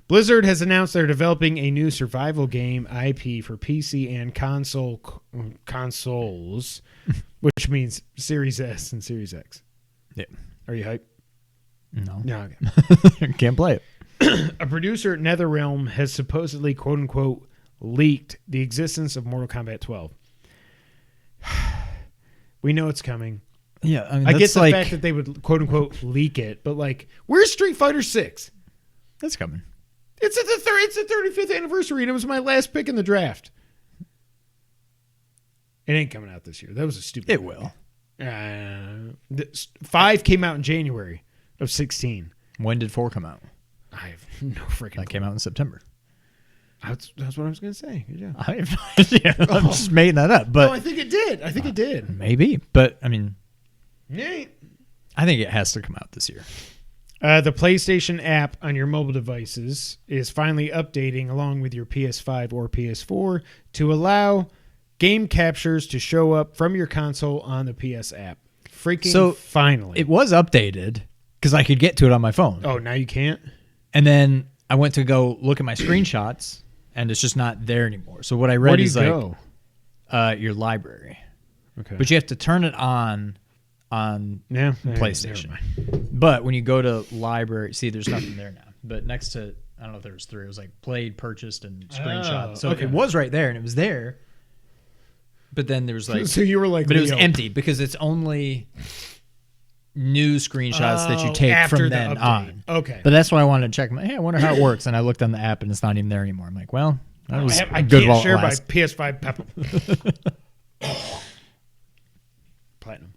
Speaker 2: Blizzard has announced they're developing a new survival game IP for PC and consoles, which means Series S and Series X.
Speaker 3: Yeah.
Speaker 2: Are you hyped?
Speaker 3: No.
Speaker 2: No. Okay.
Speaker 3: Can't play it.
Speaker 2: A producer at NetherRealm has supposedly, quote unquote, leaked the existence of Mortal Kombat 12. We know it's coming.
Speaker 3: Yeah, I mean,
Speaker 2: I get
Speaker 3: that's
Speaker 2: the
Speaker 3: like,
Speaker 2: fact that they would, quote unquote, leak it, but like, where's Street Fighter 6?
Speaker 3: that's coming.
Speaker 2: It's at it's the 35th anniversary, and it was my last pick in the draft. It ain't coming out this year. That was a stupid.
Speaker 3: It
Speaker 2: movie.
Speaker 3: will.
Speaker 2: 5 came out in January of 16.
Speaker 3: When did 4 come out?
Speaker 2: I have no freaking.
Speaker 3: That came out in September.
Speaker 2: That's what I was gonna say. Good job.
Speaker 3: I have no idea. I'm just making that up, but
Speaker 2: No, I think it did. I think it did.
Speaker 3: maybe. But I mean,
Speaker 2: Yeah.
Speaker 3: I think it has to come out this year.
Speaker 2: The PlayStation app on your mobile devices is finally updating along with your PS5 or PS4 to allow game captures to show up from your console on the PS app. Freaking finally.
Speaker 3: It was updated because I could get to it on my phone.
Speaker 2: Oh, now you can't?
Speaker 3: And then I went to go look at my screenshots, and it's just not there anymore. So what I read
Speaker 2: Where do you
Speaker 3: is
Speaker 2: go?
Speaker 3: Your library.
Speaker 2: Okay.
Speaker 3: But you have to turn it on PlayStation. But when you go to library, see, there's nothing there now. But next to, I don't know if there was 3. It was like played, purchased, and screenshot. So
Speaker 2: okay.
Speaker 3: it was right there, and it was there. But then there was like,
Speaker 2: So you were like,
Speaker 3: but it was
Speaker 2: Leo.
Speaker 3: empty because it's only new screenshots that you take
Speaker 2: after
Speaker 3: from
Speaker 2: the
Speaker 3: then
Speaker 2: update.
Speaker 3: on.
Speaker 2: Okay.
Speaker 3: But that's why I wanted to check. Hey, I wonder how it works. And I looked on the app, and it's not even there anymore. I'm like, well, that was
Speaker 2: I
Speaker 3: good
Speaker 2: can't
Speaker 3: while it
Speaker 2: share my
Speaker 3: lasted.
Speaker 2: PS5 Peppa. Platinum.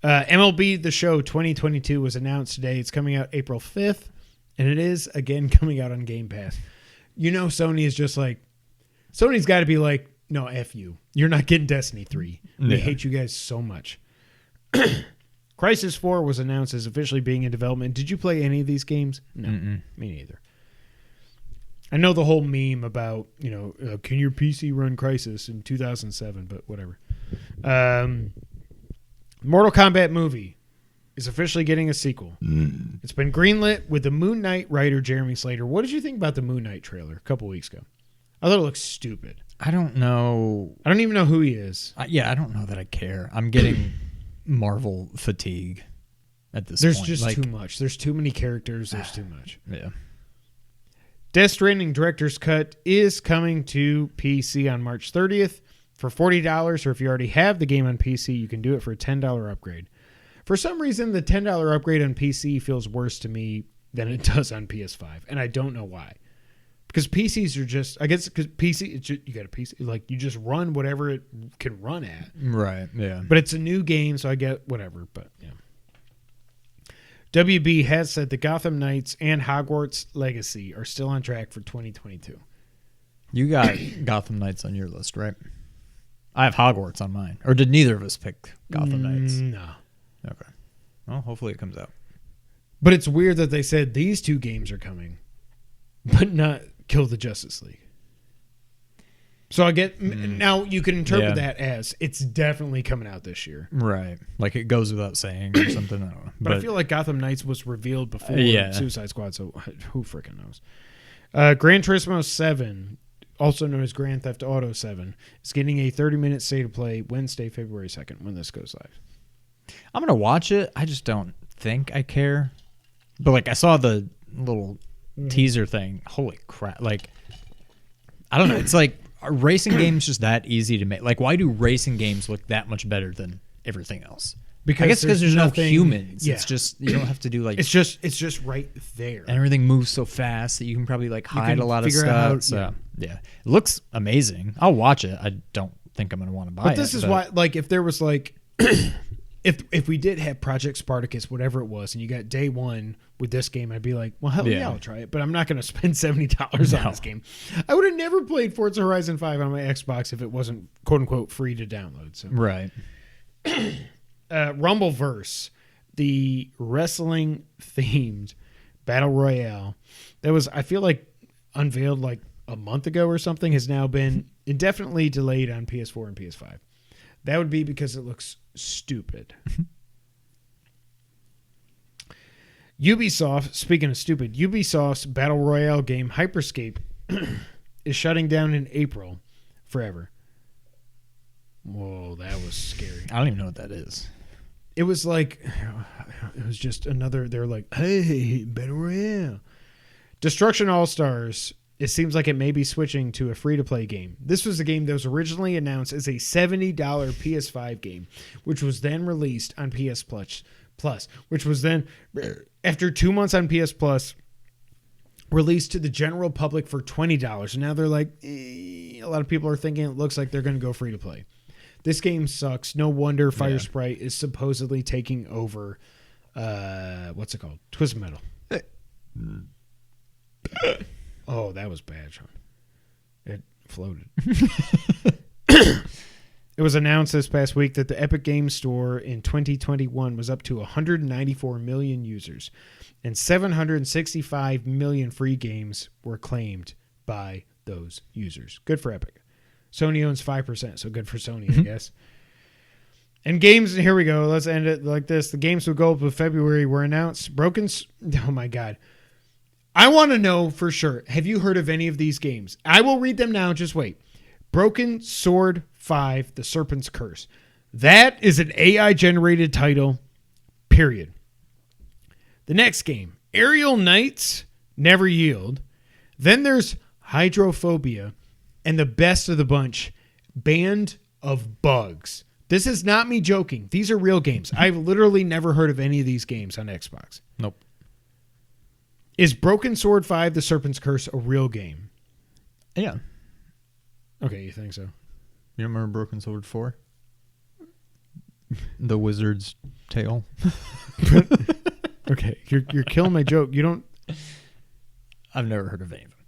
Speaker 2: MLB The Show 2022 was announced today. It's coming out April 5th, and it is, again, coming out on Game Pass. You know Sony is just like, Sony's got to be like, no, F you. You're not getting Destiny 3. We hate you guys so much. Crysis 4 was announced as officially being in development. Did you play any of these games? No, me neither. I know the whole meme about, can your PC run Crysis in 2007, but whatever. Mortal Kombat movie is officially getting a sequel. It's been greenlit with the Moon Knight writer Jeremy Slater. What did you think about the Moon Knight trailer a couple weeks ago? I thought it looked stupid.
Speaker 3: I don't know.
Speaker 2: I don't even know who he is.
Speaker 3: I don't know that I care. I'm getting Marvel fatigue at this
Speaker 2: There's
Speaker 3: point.
Speaker 2: just too much. There's too many characters. There's too much.
Speaker 3: Yeah.
Speaker 2: Death Stranding Director's Cut is coming to PC on March 30th for $40, or if you already have the game on PC, you can do it for a $10 upgrade. For some reason, the $10 upgrade on PC feels worse to me than it does on PS5, and I don't know why. Because PCs are just, I guess, because PC, it's just, you got a PC, like you just run whatever it can run at.
Speaker 3: Right, yeah.
Speaker 2: But it's a new game, so I get whatever, but yeah. WB has said that Gotham Knights and Hogwarts Legacy are still on track for 2022.
Speaker 3: You got Gotham Knights on your list, right? I have Hogwarts on mine. Or did neither of us pick Gotham Knights?
Speaker 2: No.
Speaker 3: Okay. Well, hopefully it comes out.
Speaker 2: But it's weird that they said these 2 games are coming, but not Kill the Justice League. So I get, now you can interpret that as it's definitely coming out this year.
Speaker 3: Right. Like it goes without saying or something. I don't know.
Speaker 2: But I feel like Gotham Knights was revealed before Suicide Squad, so who freaking knows? Gran Turismo 7, also known as Grand Theft Auto 7, is getting a 30-minute state of play Wednesday, February 2nd, when this goes live.
Speaker 3: I'm going to watch it. I just don't think I care. But like I saw the little teaser thing. Holy crap. Like, I don't know. It's like, are racing games just that easy to make? Like, why do racing games look that much better than everything else?
Speaker 2: Because
Speaker 3: I guess because there's no
Speaker 2: nothing-
Speaker 3: humans.
Speaker 2: yeah.
Speaker 3: It's just, you don't have to do like,
Speaker 2: It's just right there.
Speaker 3: and everything moves so fast that you can probably like hide
Speaker 2: can
Speaker 3: a lot of
Speaker 2: figure out how-
Speaker 3: stuff. Yeah. It looks amazing. I'll watch it. I don't think I'm going to want to buy it.
Speaker 2: But this is why, like, if there was like, if we did have Project Spartacus, whatever it was, and you got day one with this game, I'd be like, well, hell yeah, I'll try it. But I'm not going to spend $70 on this game. I would have never played Forza Horizon 5 on my Xbox if it wasn't quote unquote free to download. So
Speaker 3: Right.
Speaker 2: Rumbleverse, the wrestling themed battle royale that was, I feel like, unveiled like a month ago or something, has now been indefinitely delayed on PS4 and PS5. That would be because it looks stupid. Ubisoft, speaking of stupid, Ubisoft's Battle Royale game Hyperscape is shutting down in April forever. Whoa, that was scary.
Speaker 3: I don't even know what that is.
Speaker 2: It was like, it was just another, they're like, hey, Battle Royale. Destruction All-Stars, it seems like it may be switching to a free-to-play game. This was a game that was originally announced as a $70 PS5 game, which was then released on PS Plus, which was then, after 2 months on PS Plus, released to the general public for $20. And now they're like, a lot of people are thinking it looks like they're going to go free-to-play. This game sucks. No wonder Fire Sprite is supposedly taking over, what's it called? Twisted Metal. Oh, that was bad, Sean. It floated. It was announced this past week that the Epic Games Store in 2021 was up to 194 million users, and 765 million free games were claimed by those users. Good for Epic. Sony owns 5%, so good for Sony, I guess. And games, here we go. Let's end it like this. The games will go up in February were announced. Oh my God. I want to know for sure. Have you heard of any of these games? I will read them now. Just wait. Broken Sword 5, The Serpent's Curse. That is an AI-generated title, period. The next game, Aerial Knights, Never Yield. Then there's Hydrophobia. And the best of the bunch, Band of Bugs. This is not me joking. These are real games. I've literally never heard of any of these games on Xbox.
Speaker 3: Nope.
Speaker 2: Is Broken Sword 5, The Serpent's Curse a real game?
Speaker 3: Yeah.
Speaker 2: Okay, you think so?
Speaker 3: You remember Broken Sword 4? The Wizard's Tale.
Speaker 2: Okay, you're killing my joke. You don't...
Speaker 3: I've never heard of any of them.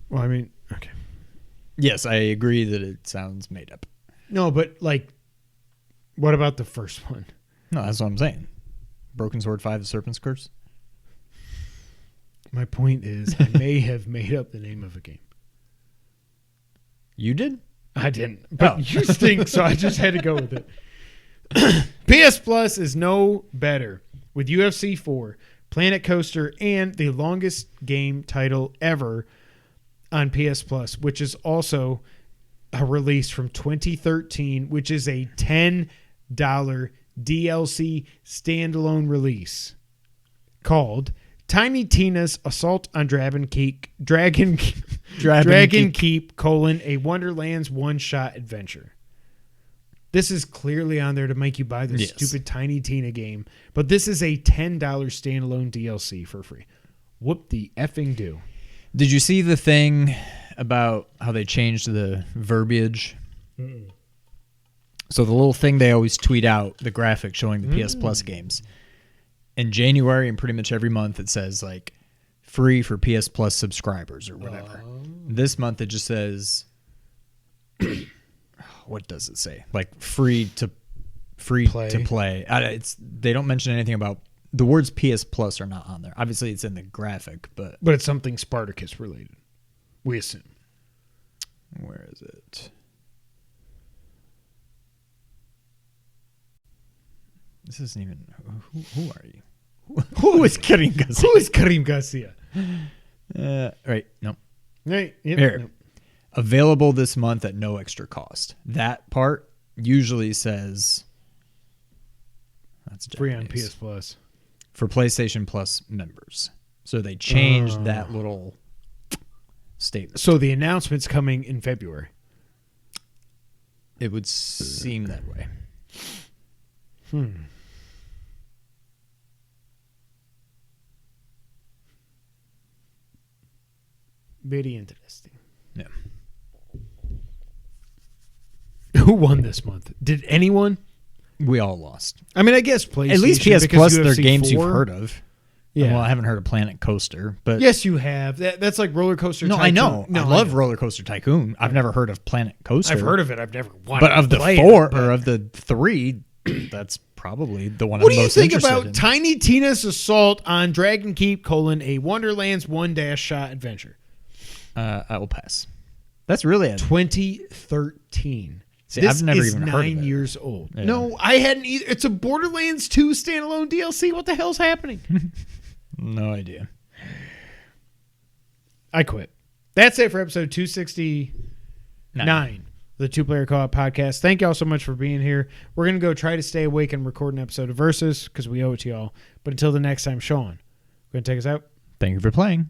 Speaker 2: Well, I mean, okay.
Speaker 3: Yes, I agree that it sounds made up.
Speaker 2: No, but like, what about the first one?
Speaker 3: No, that's what I'm saying. Broken Sword 5, The Serpent's Curse.
Speaker 2: My point is, I may have made up the name of a game.
Speaker 3: You did?
Speaker 2: I didn't, but you stink, so I just had to go with it. PS Plus is no better with UFC 4, Planet Coaster, and the longest game title ever on PS Plus, which is also a release from 2013, which is a $10 DLC standalone release called Tiny Tina's Assault on Dragon Keep, a Wonderland's one-shot adventure. This is clearly on there to make you buy this stupid Tiny Tina game, but this is a $10 standalone DLC for free. Whoop the effing do.
Speaker 3: Did you see the thing about how they changed the verbiage? Mm-mm. So the little thing they always tweet out, the graphic showing the PS Plus games. In January and pretty much every month it says like free for PS Plus subscribers or whatever. This month it just says what does it say? Like free to play. They don't mention anything about the words PS Plus are not on there. Obviously it's in the graphic, but
Speaker 2: it's something Spartacus related. We assume.
Speaker 3: Where is it? This isn't even. Who are you? Who is Karim Garcia?
Speaker 2: Who is Karim Garcia?
Speaker 3: Right. Nope.
Speaker 2: Right. Yep,
Speaker 3: Here.
Speaker 2: nope.
Speaker 3: Available this month at no extra cost. That part usually says. That's
Speaker 2: free on
Speaker 3: Japanese.
Speaker 2: PS Plus.
Speaker 3: For PlayStation Plus members. So they changed that little statement.
Speaker 2: So the announcement's coming in February.
Speaker 3: It would seem that way.
Speaker 2: Very interesting.
Speaker 3: Yeah.
Speaker 2: Who won this month? Did anyone?
Speaker 3: We all lost.
Speaker 2: I mean, I guess PlayStation.
Speaker 3: At least PS Plus, they're
Speaker 2: UFC
Speaker 3: games
Speaker 2: 4,
Speaker 3: you've heard of. Yeah. Well, I haven't heard of Planet Coaster, but
Speaker 2: yes, you have. That's like Roller Coaster.
Speaker 3: No,
Speaker 2: Tycoon.
Speaker 3: I know.
Speaker 2: No,
Speaker 3: I love Roller Coaster Tycoon. I've never heard of Planet Coaster.
Speaker 2: I've heard of it. I've never wanted
Speaker 3: But of
Speaker 2: to
Speaker 3: the
Speaker 2: play
Speaker 3: four
Speaker 2: it,
Speaker 3: or of the three, that's probably the one
Speaker 2: what
Speaker 3: I'm
Speaker 2: do you
Speaker 3: most
Speaker 2: think
Speaker 3: interested
Speaker 2: about
Speaker 3: in.
Speaker 2: Tiny Tina's Assault on Dragon Keep, a Wonderland's one-shot adventure?
Speaker 3: I will pass. That's really a
Speaker 2: 2013.
Speaker 3: See,
Speaker 2: This
Speaker 3: I've never
Speaker 2: is
Speaker 3: even heard of
Speaker 2: 9
Speaker 3: it.
Speaker 2: years old.
Speaker 3: Yeah.
Speaker 2: No, I hadn't either. It's a Borderlands 2 standalone DLC. What the hell's happening?
Speaker 3: No idea.
Speaker 2: I quit. That's it for episode 269, the Two Player Co-op podcast. Thank y'all so much for being here. We're going to go try to stay awake and record an episode of Versus because we owe it to y'all. But until the next time, Sean, going to take us out?
Speaker 3: Thank you for playing.